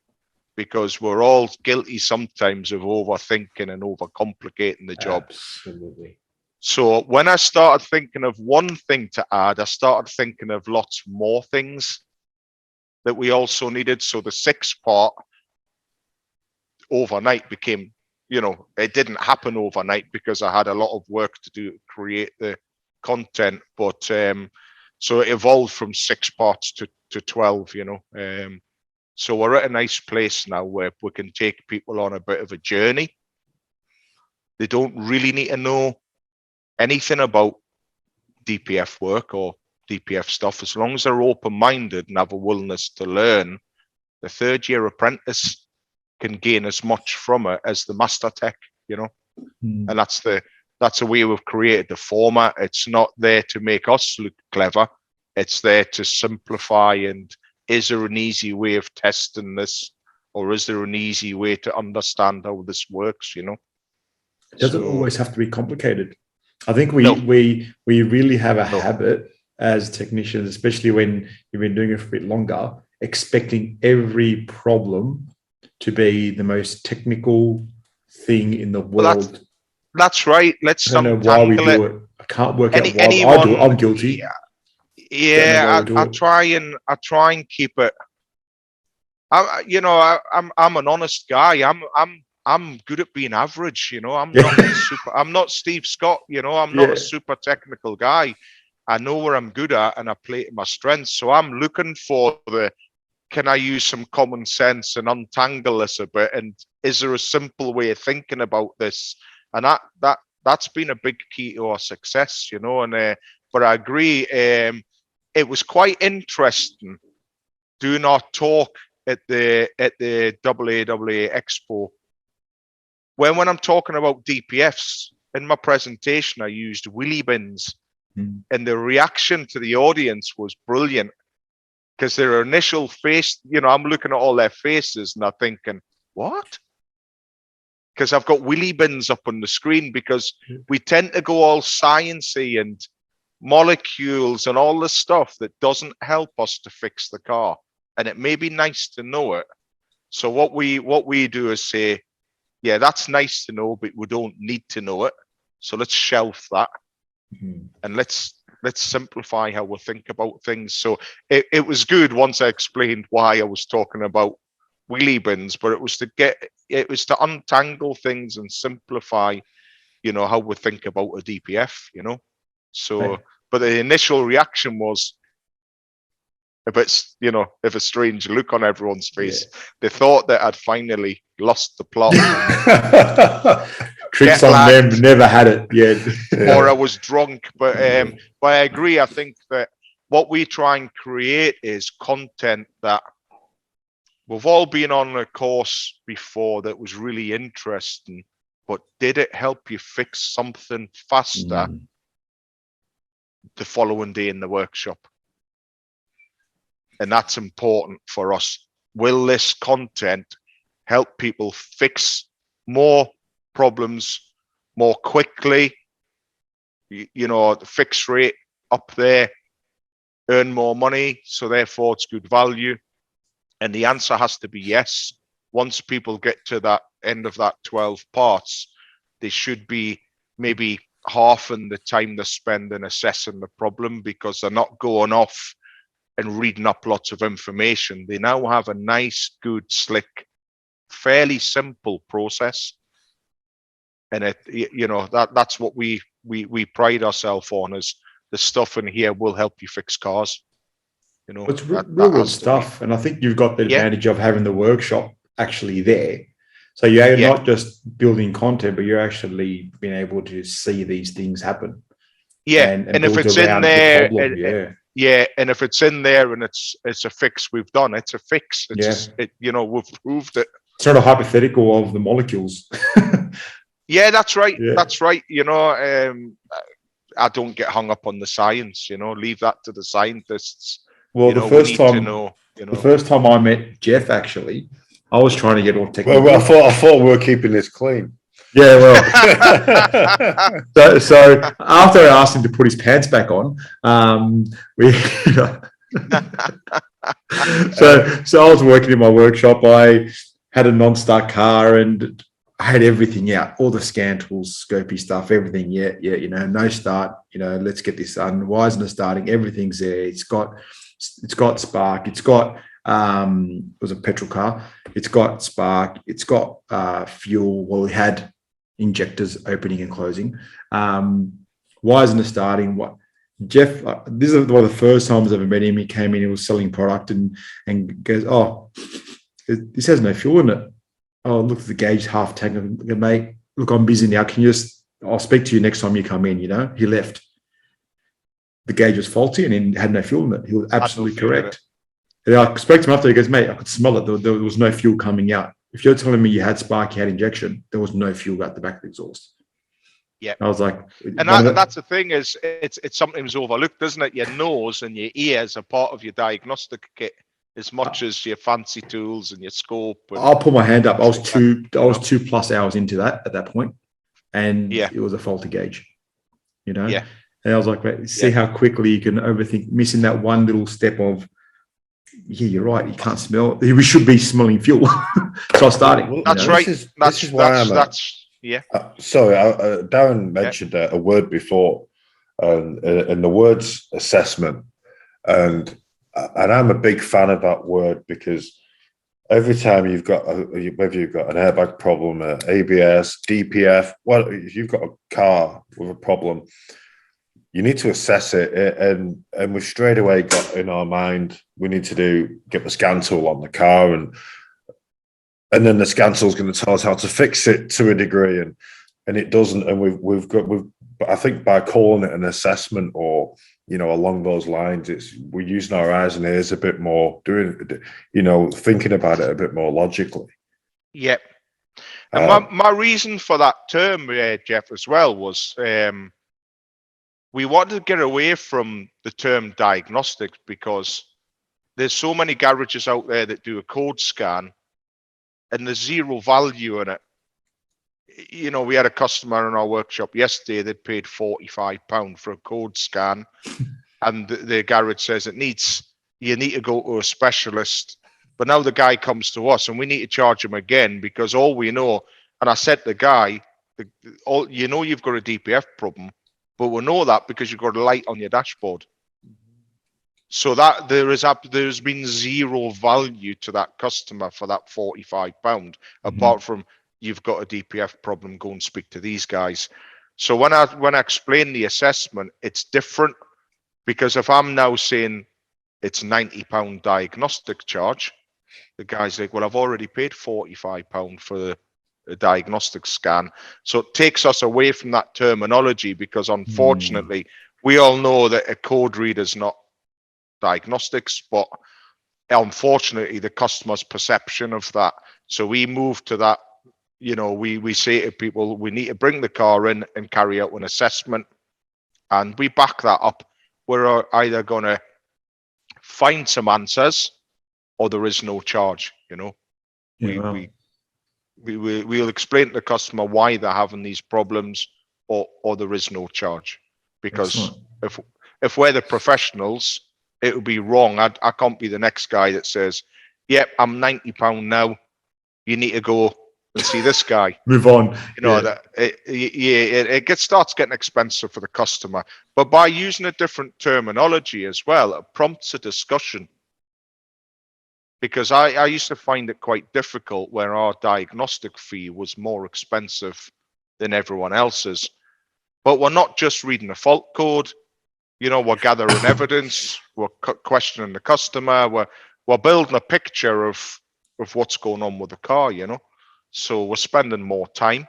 because we're all guilty sometimes of overthinking and overcomplicating the job. Absolutely. So when I started thinking of one thing to add, I started thinking of lots more things that we also needed. So the 6-part overnight became, it didn't happen overnight because I had a lot of work to do to create the content. But so it evolved from 6 parts to 12, so we're at a nice place now where we can take people on a bit of a journey. They don't really need to know anything about DPF work or DPF stuff. As long as they're open-minded and have a willingness to learn, the 3rd-year apprentice can gain as much from it as the master tech, and that's the way we've created the format. It's not there to make us look clever. It's there to simplify. And is there an easy way of testing this, or is there an easy way to understand how this works? It doesn't always have to be complicated. I think we really have a habit as technicians, especially when you've been doing it for a bit longer, expecting every problem to be the most technical thing in the world. Well, that's right. Let's I don't know why we do it. I can't work out why I do it. I'm guilty. Yeah, I try and keep it. I'm an honest guy. I'm good at being average. I'm not Steve Scott. I'm not a super technical guy. I know where I'm good at, and I play to my strengths. So I'm looking for can I use some common sense and untangle this a bit? And is there a simple way of thinking about this? And that's been a big key to our success, And but I agree. It was quite interesting doing our talk at the AAA Expo. When I'm talking about DPFs in my presentation, I used wheelie bins, and the reaction to the audience was brilliant, because their initial face, I'm looking at all their faces and I'm thinking, what? Because I've got wheelie bins up on the screen, because we tend to go all sciencey and molecules and all the stuff that doesn't help us to fix the car. And it may be nice to know it. So what we do is say, yeah, that's nice to know, but we don't need to know it. So let's shelf that, and let's simplify how we think about things. So it was good once I explained why I was talking about wheelie bins, but it was to untangle things and simplify, how we think about a DPF, So, right. But the initial reaction was a bit, of a strange look on everyone's face. Yeah. They thought that I'd finally lost the plot. Tricks on them, never had it yet. Or I was drunk. But I agree. I think that what we try and create is content that we've all been on a course before that was really interesting, but did it help you fix something faster the following day in the workshop? And that's important for us. Will this content help people fix more problems more quickly? The fix rate up there, earn more money, so therefore it's good value. And the answer has to be yes. Once people get to that end of that 12 parts, they should be maybe halving the time they spend in assessing the problem, because they're not going off and reading up lots of information. They now have a nice, good, slick, fairly simple process. And that's what we pride ourselves on, is the stuff in here will help you fix cars. It's real world stuff. And I think you've got the advantage of having the workshop actually there. So you're not just building content, but you're actually being able to see these things happen. Yeah. And if it's in there, and if it's in there and it's a fix we've done, it's a fix. We've proved it. It's not a hypothetical of the molecules. Yeah, that's right. Yeah. That's right. I don't get hung up on the science, leave that to the scientists. Well, the first time I met Jeff, actually, I was trying to get all technical. Well, I thought we were keeping this clean. Yeah, well. so after I asked him to put his pants back on, so I was working in my workshop. I had a non-start car and I had everything out, all the scan tools, scopy stuff, everything. Yeah, no start. Let's get this done. Why isn't it starting? Everything's there. It's got spark. It's got it was a petrol car. It's got spark. It's got fuel. Well, we had injectors opening and closing. Why isn't it starting? What Jeff? This is one of the first times I've ever met him. He came in. He was selling product and goes, "Oh, this has no fuel in it." Oh, look, the gauge half tank. Mate, look, I'm busy now. I'll speak to you next time you come in. He left. The gauge was faulty and he had no fuel in it. He was absolutely correct. And I spoke to him after. He goes, "Mate, I could smell it. There was no fuel coming out. If you're telling me you had spark, you had injection, there was no fuel out the back of the exhaust." Yeah, I was like, and that's the thing is, it's sometimes overlooked, isn't it? Your nose and your ears are part of your diagnostic kit as much as your fancy tools and your scope. I'll put my hand up. I was 2+ hours into that at that point, and it was a faulty gauge. Yeah. And I was like, see how quickly you can overthink, missing that one little step of, you're right, you can't smell. We should be smelling fuel. So I started. Well, that's right. This is why Sorry, Darren mentioned a word before, and the word's assessment, and I'm a big fan of that word because every time you've got whether you've got an airbag problem, ABS, DPF, if you've got a car with a problem, you need to assess it, and we've straight away got in our mind we need to get the scan tool on the car, and then the scan tool is going to tell us how to fix it to a degree, and it doesn't. And we've I think by calling it an assessment or along those lines, we're using our eyes and ears a bit more, thinking about it a bit more logically. Yep. And my reason for that term, Jeff, as well was. We wanted to get away from the term diagnostics because there's so many garages out there that do a code scan and there's zero value in it. We had a customer in our workshop yesterday that paid £45 for a code scan and the garage says you need to go to a specialist. But now the guy comes to us and we need to charge him again because all we know, and I said to the guy, you've got a DPF problem. But we know that because you've got a light on your dashboard. So that there's been zero value to that customer for that £45, apart from you've got a DPF problem, go and speak to these guys. So when I explain the assessment, it's different because if I'm now saying it's £90 diagnostic charge, the guy's like, well, I've already paid £45 for a diagnostic scan. So it takes us away from that terminology because unfortunately we all know that a code reader is not diagnostics, but unfortunately the customer's perception of that. So we move to that, we say to people, we need to bring the car in and carry out an assessment, and we back that up. We're either going to find some answers or there is no charge, We'll explain to the customer why they're having these problems, or there is no charge. Because if we're the professionals, it would be wrong. I can't be the next guy that says, "Yep, I'm £90 now. You need to go and see this guy." Move on. It starts getting expensive for the customer. But by using a different terminology as well, it prompts a discussion. Because I used to find it quite difficult where our diagnostic fee was more expensive than everyone else's. But we're not just reading a fault code, we're gathering evidence, we're questioning the customer, we're building a picture of what's going on with the car, So we're spending more time,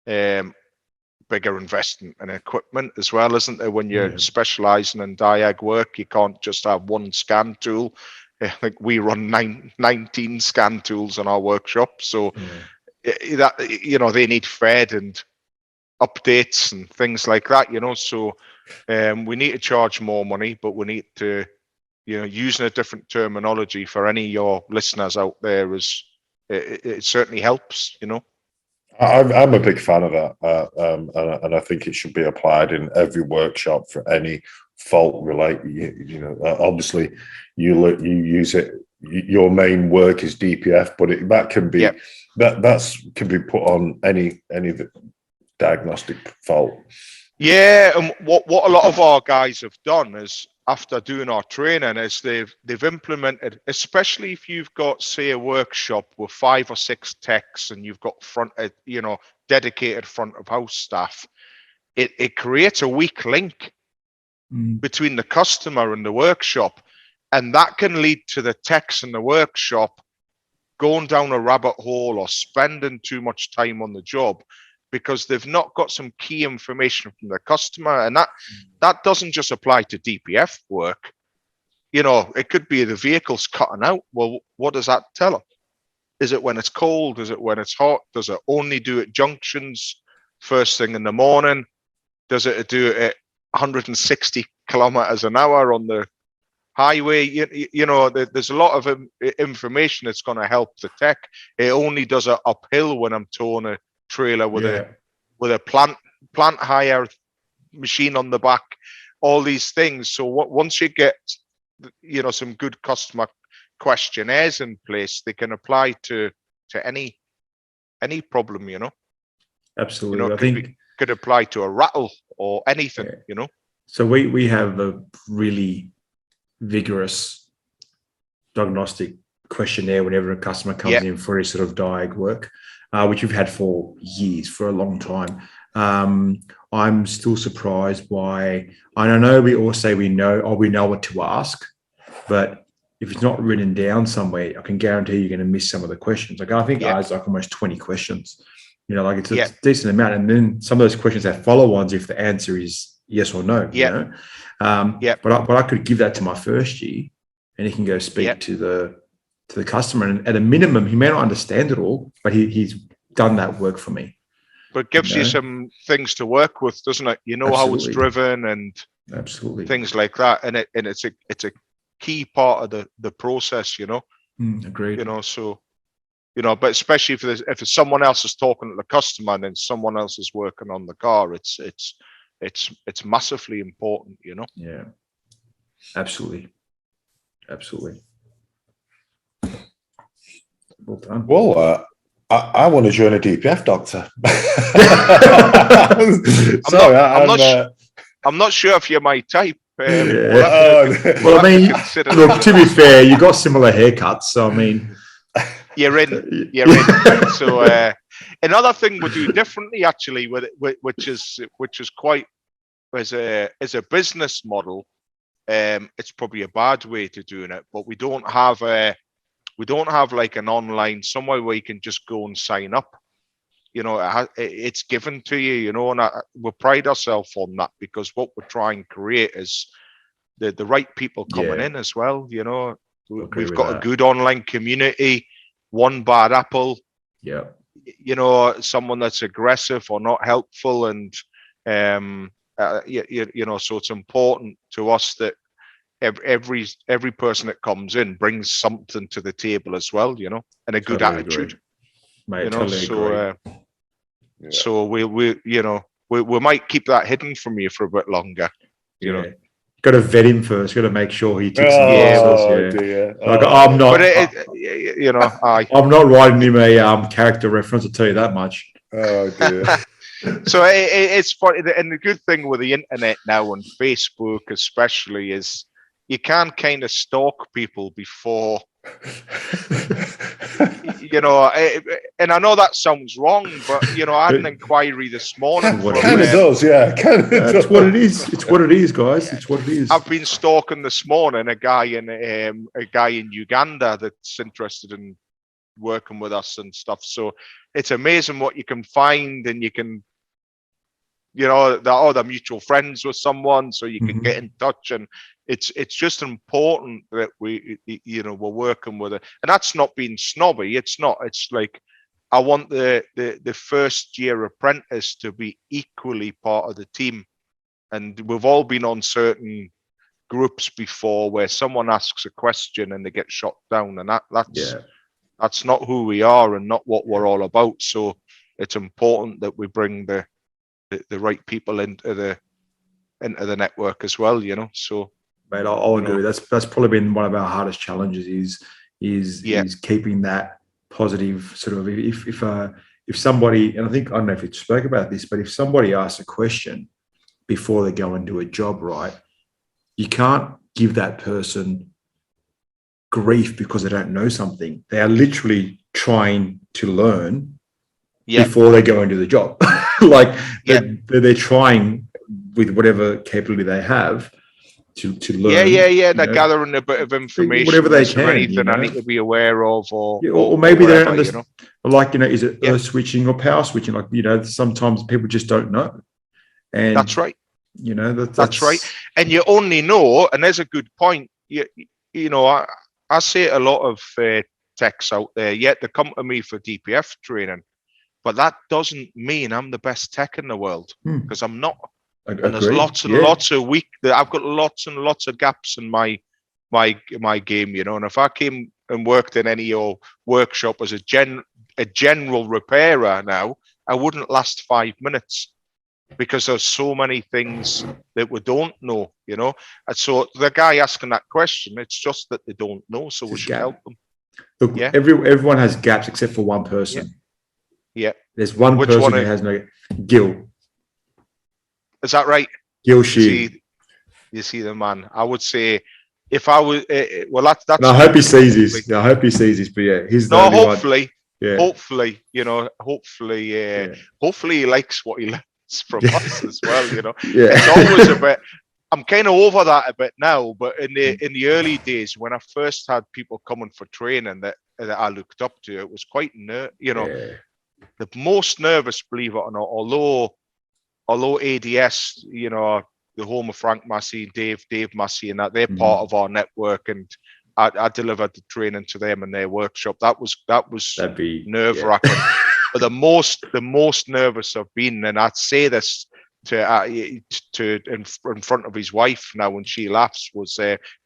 bigger investment in equipment as well, isn't there? When you're specialising in diag work, you can't just have one scan tool. I think we run 19 scan tools in our workshop, so that they need fed and updates and things like that. So we need to charge more money, but we need to using a different terminology for any of your listeners out there is it certainly helps. I'm a big fan of that, and I think it should be applied in every workshop for any fault related. Obviously, you use it. Your main work is DPF, but that can be can be put on any diagnostic fault. Yeah, and what a lot of our guys have done is, after doing our training, is they've implemented, especially if you've got, say, a workshop with 5 or 6 techs and you've got dedicated front of house staff, it creates a weak link between the customer and the workshop, and that can lead to the techs in the workshop going down a rabbit hole or spending too much time on the job because they've not got some key information from the customer. And that doesn't just apply to DPF work. It could be the vehicle's cutting out. Well, what does that tell them? Is it when it's cold? Is it when it's hot? Does it only do at junctions first thing in the morning? Does it do it at 160 kilometers an hour on the highway? There's a lot of information that's going to help the tech. It only does it uphill when I'm towing a trailer with a plant hire machine on the back, all these things. So once you get some good customer questionnaires in place, they can apply to any problem. Absolutely. I think could apply to a rattle or anything. So we have a really vigorous diagnostic questionnaire whenever a customer comes in for his sort of diag work, which we've had for years, for a long time. I'm still surprised by, and I know we all say we know what to ask, but if it's not written down somewhere, I can guarantee you're going to miss some of the questions. Like I think ours like almost 20 questions. It's a decent amount, and then some of those questions have follow-ons if the answer is yes or no. But I could give that to my first year, and he can go speak to the customer, and at a minimum, he may not understand it all, but he's done that work for me. But it gives you some things to work with, doesn't it? How it's driven and things like that, and it's a key part of the process. Agreed. But especially if it's someone else is talking to the customer and then someone else is working on the car, it's massively important. Yeah, absolutely. Well done. Well, I want to join a DPF doctor. I'm not sure if you're my type. Well, I mean, look, to be fair, you got similar haircuts, so I mean, you're in. So another thing we do differently, actually, which is quite as a business model. It's probably a bad way to doing it, but we don't have like an online somewhere where you can just go and sign up. It's given to you. And we pride ourselves on that, because what we're trying to create is the right people coming in as well. We've got a good online community. One bad apple. Someone that's aggressive or not helpful, and so it's important to us that every person that comes in brings something to the table as well, and a good attitude. Mate, totally agree. So we might keep that hidden from you for a bit longer. Got to vet him first. Got to make sure he ticks the boxes. Like I'm not. But I'm not writing him a character reference. I'll tell you that much. Oh dear. So it's funny, and the good thing with the internet now and Facebook especially is you can kind of stalk people before. And I know that sounds wrong, but I had an inquiry this morning. It kind of does, yeah. That's what it is. It's what it is, guys. It's what it is. I've been stalking this morning a guy in Uganda that's interested in working with us and stuff. So it's amazing what you can find, and you can, they're mutual friends with someone, so you can get in touch, and it's just important that we're working with it. And that's not being snobby. It's not. It's like, I want the first year apprentice to be equally part of the team, and we've all been on certain groups before where someone asks a question and they get shot down, and that's not who we are and not what we're all about. So it's important that we bring the right people into the network as well, you know. So, mate, I'll agree. That's probably been one of our hardest challenges is keeping that positive sort of. If somebody, and I don't know if you spoke about this, but if somebody asks a question before they go and do a job, right, you can't give that person grief because they don't know something. They are literally trying to learn before they go and do the job. Like they're trying with whatever capability they have to learn. They're gathering a bit of information, whatever they can. Anything I need to be aware of, or maybe they don't understand. Like, is it earth switching or power switching? Like, sometimes people just don't know. And that's right. That's right. And you only know, and there's a good point. I see a lot of techs out there. Yet they come to me for DPF training, but that doesn't mean I'm the best tech in the world, because I'm not. And there's lots and lots of I've got lots and lots of gaps in my game, And if I came and worked in any workshop as a general repairer now, I wouldn't last 5 minutes, because there's so many things that we don't know, And so the guy asking that question, it's just that they don't know, so we should help them. Look, everyone has gaps except for one person. Yeah. There's one person who has no. Gil. Is that right? Gil Sheed. You see the man. I would say, if I was, that's. No, I hope he sees this. I hope he sees this. But he's the only hopefully. One. Hopefully, hopefully he likes what he learns from us as well. It's always a bit. I'm kind of over that a bit now, but in the early days when I first had people coming for training that I looked up to, it was quite the most nervous, believe it or not. Although ADS, the home of Frank Massey, Dave Massey, and that they're part of our network, and I delivered the training to them in their workshop. That was nerve-wracking. But the most nervous I've been, and I'd say this to in front of his wife now when she laughs, was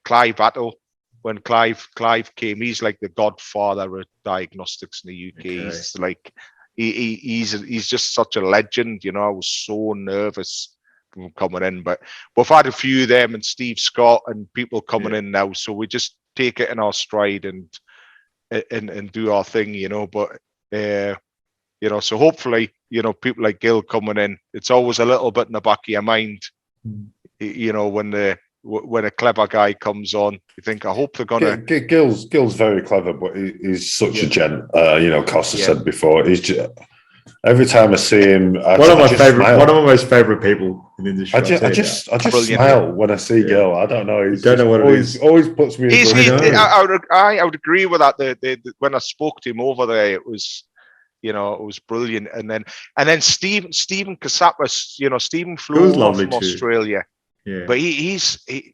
Clive Attle. When Clive came, he's like the godfather of diagnostics in the UK. Okay. He's like he's just such a legend. I was so nervous from coming in, but we've had a few of them, and Steve Scott and people coming in now, so we just take it in our stride and do our thing, but so hopefully, people like Gil coming in, it's always a little bit in the back of your mind, when a clever guy comes on, you think, I hope they're gonna. Gil's very clever, but he's such a gent. Costa said before, he's just, every time I see him, one of my most favorite people in the industry. I just smile when I see Gil. I don't know. Don't know what it is. Always puts me. I would agree with that. When I spoke to him over there, it was. It was brilliant, and then Stephen Kasapas, Stephen flew over from Australia. Yeah, but he's a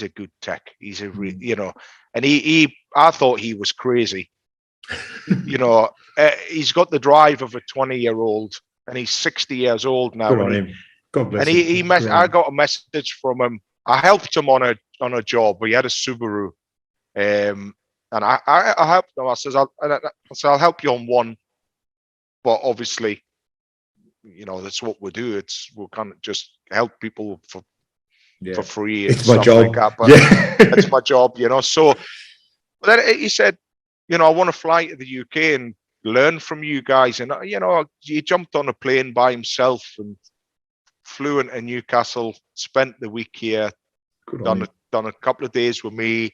good tech. He's a and I thought he was crazy. He's got the drive of a 20-year-old, and he's 60 years old now. Good on him. God bless him. I got a message from him. I helped him on a job. He had a Subaru, and I helped him. I said I'll help you on one, but obviously, that's what we do. We can't just help people for free. It's my job. Like that, but it's my job, So, but then he said, I want to fly to the UK and learn from you guys. And he jumped on a plane by himself and flew into Newcastle. Spent the week here. Done a couple of days with me.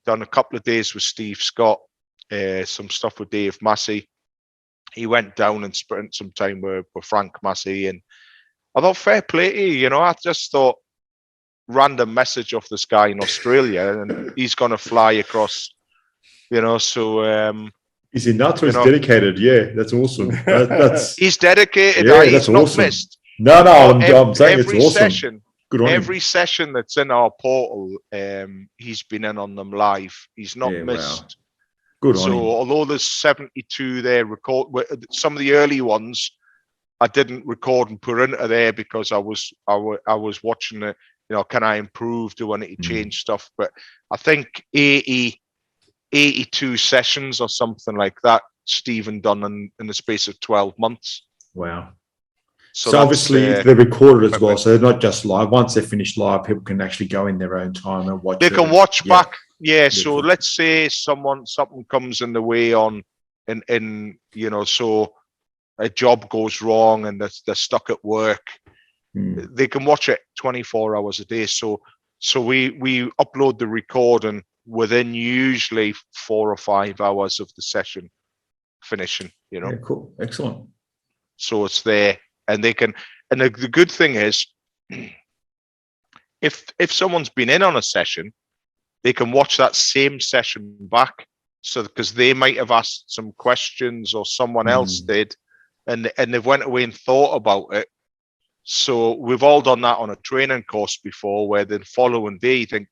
Done a couple of days with Steve Scott. Some stuff with Dave Massey. He went down and spent some time with Frank Massey, and I thought, fair play to you. I just thought, random message off this guy in Australia, and he's going to fly across. So is he nuts or he's dedicated? Yeah, that's awesome. That's he's dedicated. Yeah, he's that's not awesome. Missed. No, I'm saying it's awesome. Session, Good on every him. session that's in our portal, he's been in on them live. He's not missed. Wow. Good on him. Although there's 72 there, some of the early ones I didn't record and put into there because I was watching the can I improve? Do I need to change stuff? But I think 82 sessions or something like that, Stephen done in the space of 12 months. Wow. So obviously they're recorded as well. So they're not just live. Once they're finished live, people can actually go in their own time and watch. They can watch back. Yeah. So let's say something comes in the way so a job goes wrong and they're stuck at work. They can watch it 24 hours a day. So we upload the recording within usually 4 or 5 hours of the session finishing. Yeah, cool, excellent. So it's there, and they can. And the good thing is, if someone's been in on a session, they can watch that same session back. So because they might have asked some questions or someone else did, and they've went away and thought about it. So we've all done that on a training course before, where the following day you think,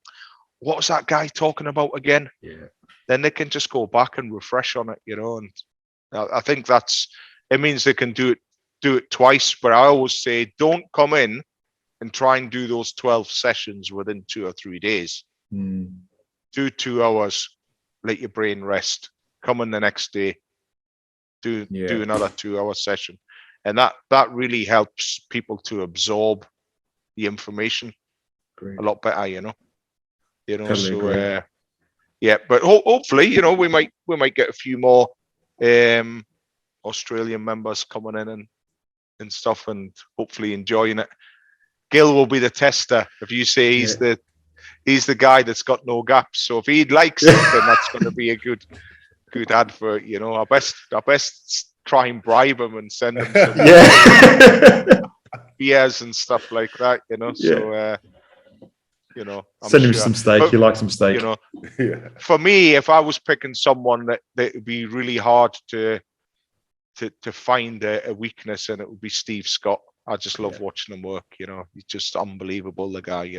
what was that guy talking about again? Yeah. Then they can just go back and refresh on it, and I think it means they can do it twice. But I always say, don't come in and try and do those 12 sessions within 2 or 3 days. Do 2 hours, let your brain rest, come in the next day, do another 2-hour session. And that really helps people to absorb the information a lot better, Totally but hopefully, we might get a few more Australian members coming in and stuff, and hopefully enjoying it. Gil will be the tester. If you say he's the guy that's got no gaps, so if he'd like something, that's going to be a good advert. I best try and bribe him and send him some beers and stuff like that. So. Send him some steak. He likes some steak. For me, if I was picking someone that would be really hard to find a weakness, and it would be Steve Scott. I just love watching him work. He's just unbelievable, the guy.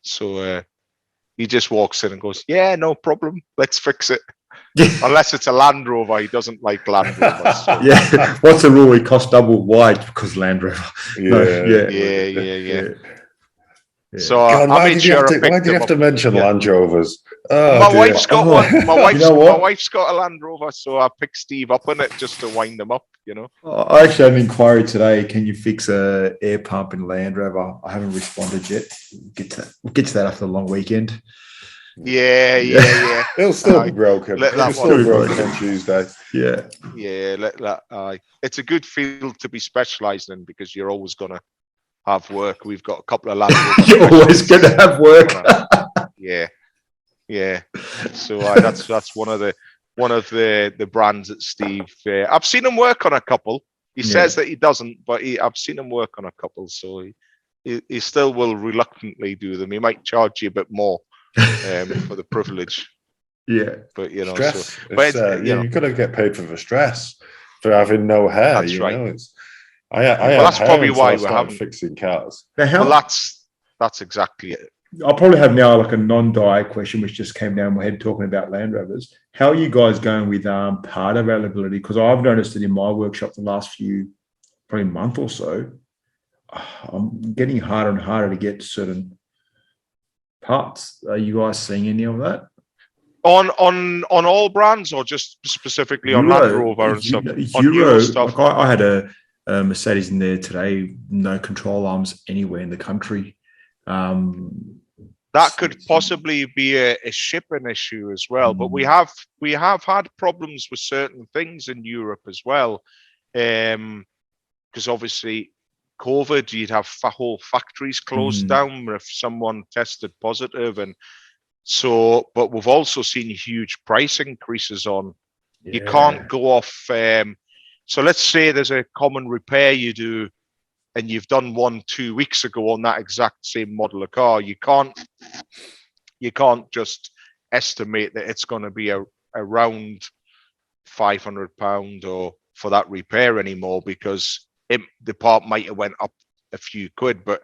So he just walks in and goes, "Yeah, no problem. Let's fix it." Unless it's a Land Rover, he doesn't like Land Rovers. So. What's the rule? He costs double. Why? Because Land Rover. Yeah. So God, why did you have to mention Land Rovers? My wife's got one. My wife's got a Land Rover, so I picked Steve up on it just to wind them up. I actually had an inquiry today. Can you fix a air pump in Land Rover? I haven't responded yet. We'll get to that after the long weekend. Yeah. It'll still be broken. It'll still be broken on Tuesday. Yeah. It's a good field to be specialising in, because you're always gonna have work. We've got a couple of Land Rovers. You're always going to have work. Yeah. So that's one of the brands that Steve. I've seen him work on a couple. He says that he doesn't, but I've seen him work on a couple. So he still will reluctantly do them. He might charge you a bit more for the privilege. Yeah, but stress. You've got to get paid for the stress for having no hair. That's right. That's probably why we're having fixing cars. That's exactly it. I'll probably have now like a non-diet question, which just came down my head talking about Land Rovers. How are you guys going with part availability? Because I've noticed it in my workshop the last probably month or so. I'm getting harder and harder to get certain parts. Are you guys seeing any of that? On all brands, or just specifically on Land Rover and stuff? On Euro stuff. Like I had a Mercedes in there today, no control arms anywhere in the country. That could possibly be a shipping issue as well. But we have had problems with certain things in Europe as well, because obviously COVID, you'd have whole factories closed down if someone tested positive, and so. But we've also seen huge price increases on. You can't go off. So let's say there's a common repair you do, and you've done one 2 weeks ago on that exact same model of car. You can't just estimate that it's going to be around £500 or for that repair anymore, because the part might have went up a few quid. But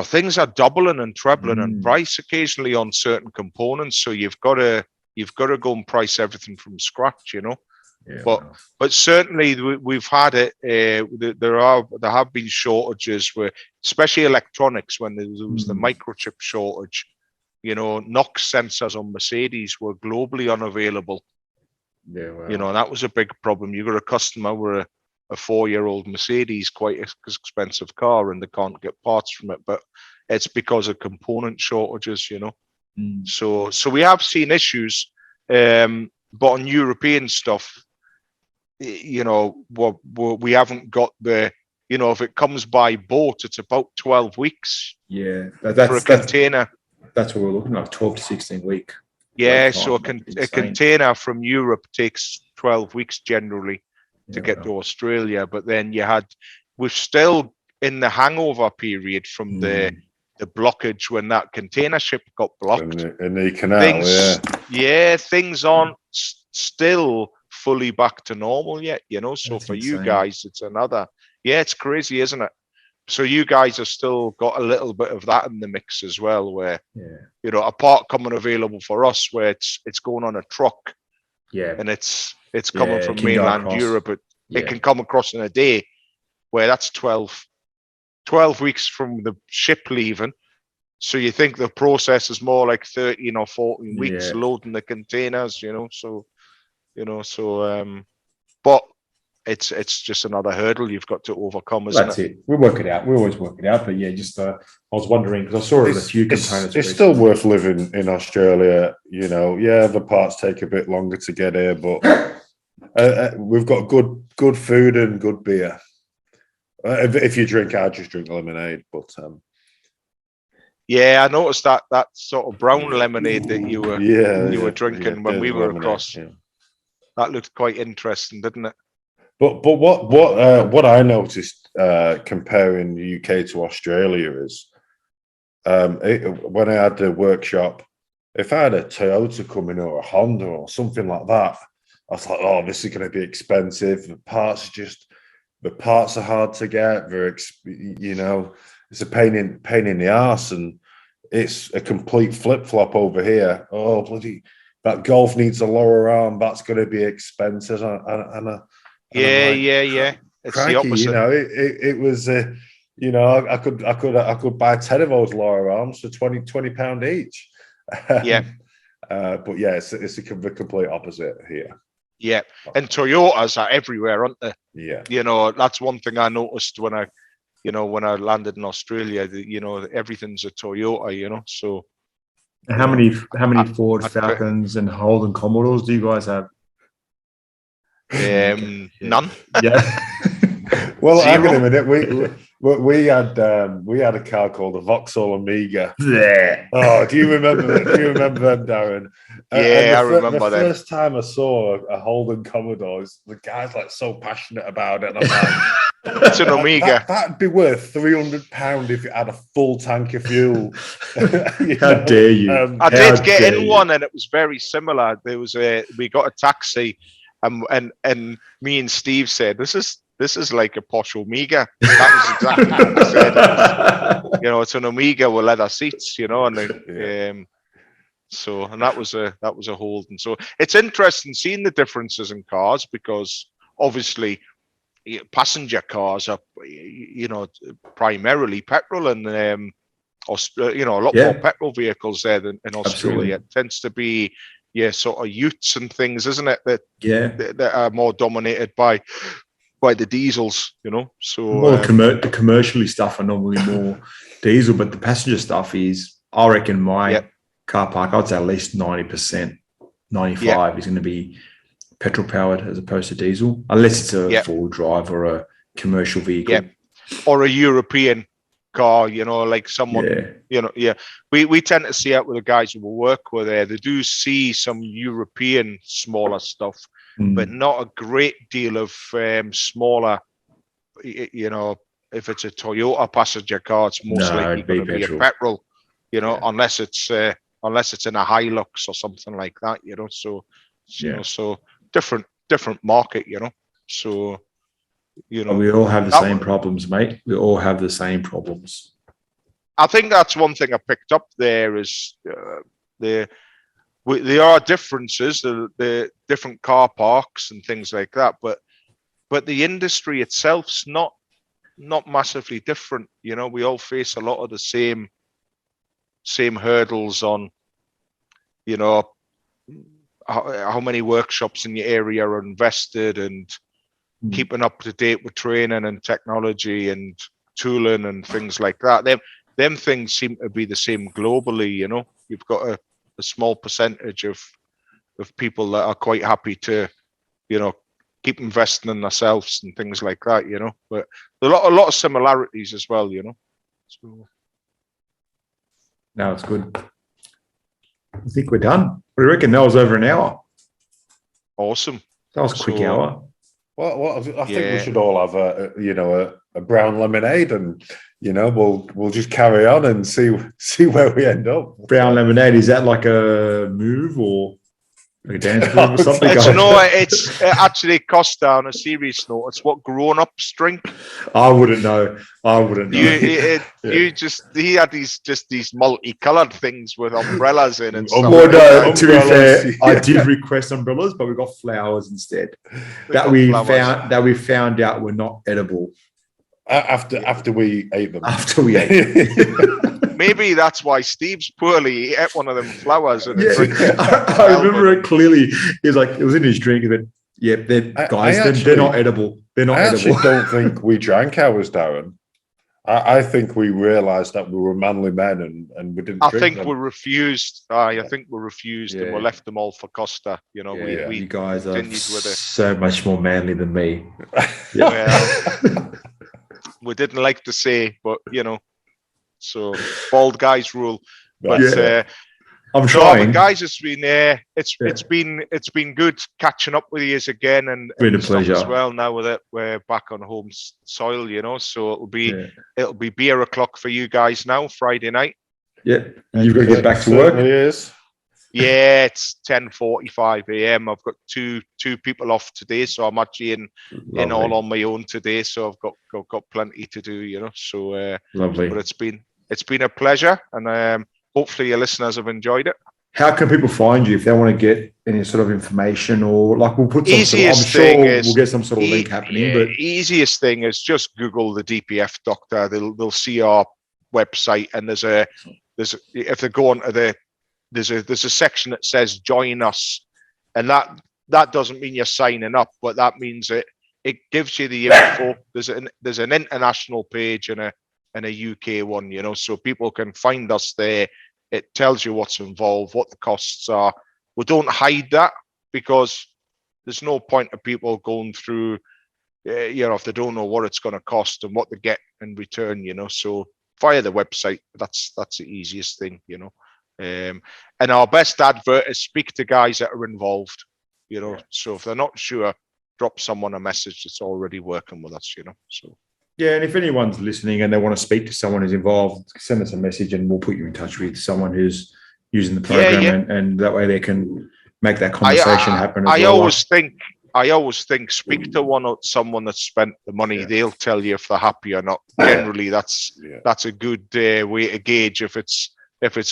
things are doubling and trebling in price occasionally on certain components. So you've got to go and price everything from scratch. But certainly we've had it. There have been shortages where, especially electronics, when there was the microchip shortage. You know, NOx sensors on Mercedes were globally unavailable. Yeah, wow. You know, that was a big problem. You got a customer with a 4-year-old Mercedes, quite expensive car, and they can't get parts from it. But it's because of component shortages, you know. So we have seen issues, but on European stuff, you know, we haven't got the, you know, if it comes by boat, it's about 12 weeks. Yeah, for a container. That's what we're looking at, 12 to 16 week. Yeah, so a container from Europe takes 12 weeks generally to get to Australia. But then we're still in the hangover period from the blockage when that container ship got blocked. In the canal, things aren't still fully back to normal yet, you know. So for you guys, it's it's crazy, isn't it? So you guys have still got a little bit of that in the mix as well, where you know, a part coming available for us where it's going on a truck, and it's coming from mainland Europe, but it can come across in a day, where that's 12 weeks from the ship leaving. So you think the process is more like 13 or 14 weeks loading the containers, you know. So but it's just another hurdle you've got to overcome, isn't it? That's it. We'll work it out. We always work it out. But yeah, just I was wondering, because I saw it in a few components. It's still worth living in Australia. You know, the parts take a bit longer to get here, but we've got good food and good beer. If you drink, I just drink lemonade. But I noticed that sort of brown lemonade that you were drinking when we were across. Yeah. That looked quite interesting, didn't it? But what I noticed comparing the UK to Australia is when I had the workshop, if I had a Toyota coming or a Honda or something like that, I was like, oh, this is going to be expensive. The parts are hard to get. You know, it's a pain in the arse, and it's a complete flip flop over here. Oh, bloody! That Golf needs a lower arm. That's going to be expensive, It's crikey, the opposite. You know, it was, you know, I could buy 10 of those lower arms for £20 each. But it's the complete opposite here. Yeah, and Toyotas are everywhere, aren't they? Yeah. You know, that's one thing I noticed when I landed in Australia. You know, everything's a Toyota. You know, so. How many Ford Falcons and Holden Commodores do you guys have? None. Yeah. Well, hang on a minute. We had a car called the Vauxhall Amiga. Yeah. Oh, do you remember them, Darren? I remember the them. The first time I saw a Holden Commodore, the guy's like so passionate about it. And I'm like, it's an Amiga. That'd be worth £300 if it had a full tank of fuel. How dare you? I did get in one, and it was very similar. There was we got a taxi, and me and Steve said, This is like a posh Amiga. That was exactly what I said. You know, it's an Amiga with leather seats. You know, and that was a Holden. So it's interesting seeing the differences in cars, because obviously passenger cars are, you know, primarily petrol, and you know, a lot more petrol vehicles there than in Australia. It tends to be sort of utes and things, isn't it? That are more dominated by the diesels, you know. So the commercially stuff are normally more diesel, but the passenger stuff is, I reckon, my car park, I'd say at least 90%, 95 is going to be petrol powered as opposed to diesel, unless it's a four-wheel drive or a commercial vehicle, or a European car, you know, like someone, you know, we tend to see it with the guys who work with there. They do see some European smaller stuff, but not a great deal of smaller, you know. If it's a Toyota passenger car, it's most likely going to be a petrol, you know, unless it's in a Hilux or something like that, you know. So you know, so different market, you know. So, you know, we all have the same problems, mate. We all have the same problems. I think that's one thing I picked up there is there are differences, the different car parks and things like that, but the industry itself's not massively different. You know, we all face a lot of the same hurdles on, you know, how many workshops in your area are invested, and keeping up to date with training and technology and tooling and things like that. Them things seem to be the same globally. You know, you've got a small percentage of people that are quite happy to, you know, keep investing in themselves and things like that. You know, but a lot of similarities as well. You know, so. No, it's good. I think we're done. What do you reckon? That was over an hour. Awesome. That was a quick hour. Well, I think we should all have a brown lemonade, and you know, we'll just carry on and see where we end up. Brown lemonade, is that like a move or a dance move or something? It's actually Costa. On a serious note, it's what grown-ups drink. I wouldn't know. He had these multicolored things with umbrellas in and stuff. Well, no, to be fair, I did request umbrellas, but we got flowers instead. We found out were not edible. After we ate them. Maybe that's why Steve's poorly. He ate one of them flowers. And I remember it clearly. He was like, it was in his drink. He went, yeah, they're not edible. They're not edible. I actually don't think we drank ours, Darren. I think we realised that we were manly men and we didn't. I think we refused. I think we refused and we left them all for Costa. You know, we you guys are with it. So much more manly than me. Well, we didn't like to say, but you know, so bald guys rule. But I'm trying. Guys, it's been good catching up with you again, and been a pleasure as well. Now that we're back on home soil, you know, so it'll be beer o'clock for you guys now, Friday night. Yeah, you've got to get back to work. Yes. Yeah, it's 10:45 a.m. I've got two people off today, so I'm actually in all on my own today. So I've got plenty to do, you know. So lovely. But it's been a pleasure, and hopefully your listeners have enjoyed it. How can people find you if they want to get any sort of information, or like we'll put some we'll get some sort of link happening. But easiest thing is just Google the DPF Doctor. They'll see our website, and there's if they go onto there's a section that says join us, and that doesn't mean you're signing up, but that means it gives you the info. There's an international page and a UK one, you know, so people can find us there. It tells you what's involved, what the costs are. We don't hide that, because there's no point of people going through, you know, if they don't know what it's going to cost and what they get in return, you know. So via the website, that's the easiest thing, you know. And our best advert is speak to guys that are involved, you know. So if they're not sure, drop someone a message that's already working with us, you know. So yeah, and if anyone's listening and they want to speak to someone who's involved, send us a message and we'll put you in touch with someone who's using the program, and that way they can make that conversation happen. I always think speak to someone that's spent the money. They'll tell you if they're happy or not. Generally, that's a good way to gauge if it's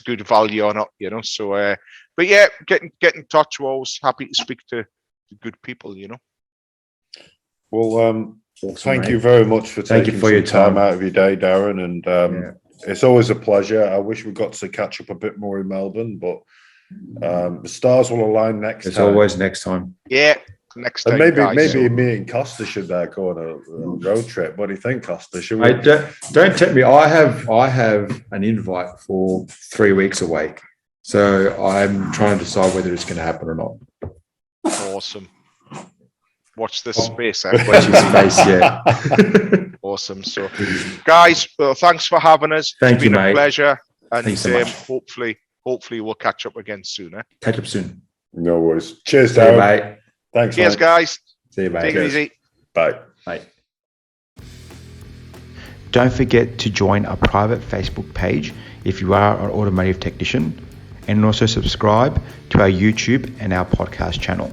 good value or not, you know. So but yeah, get in touch. We're always happy to speak to good people, you know. Well, thank you very much for taking your time out of your day, Darren, and it's always a pleasure. I wish we got to catch up a bit more in Melbourne, but the stars will align next time. It's always next time. Yeah, next time. And maybe me and Costa should go on a road trip. What do you think, Costa? Should we? Don't tempt me. I have an invite for 3 weeks away, so I'm trying to decide whether it's going to happen or not. Awesome. Watch this space. Watch this space, yeah. Awesome. So, guys, well, thanks for having us. Thank you, mate. It's been a pleasure. And thanks so much. Hopefully we'll catch up again soon. Catch up soon. No worries. Cheers, Darren. Mate. Thanks, Cheers, guys. See you, mate. Take it easy. Bye. Bye. Don't forget to join our private Facebook page if you are an automotive technician, and also subscribe to our YouTube and our podcast channel.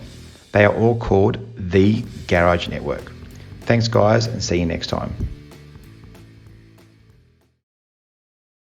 They are all called The Garage Network. Thanks, guys, and see you next time.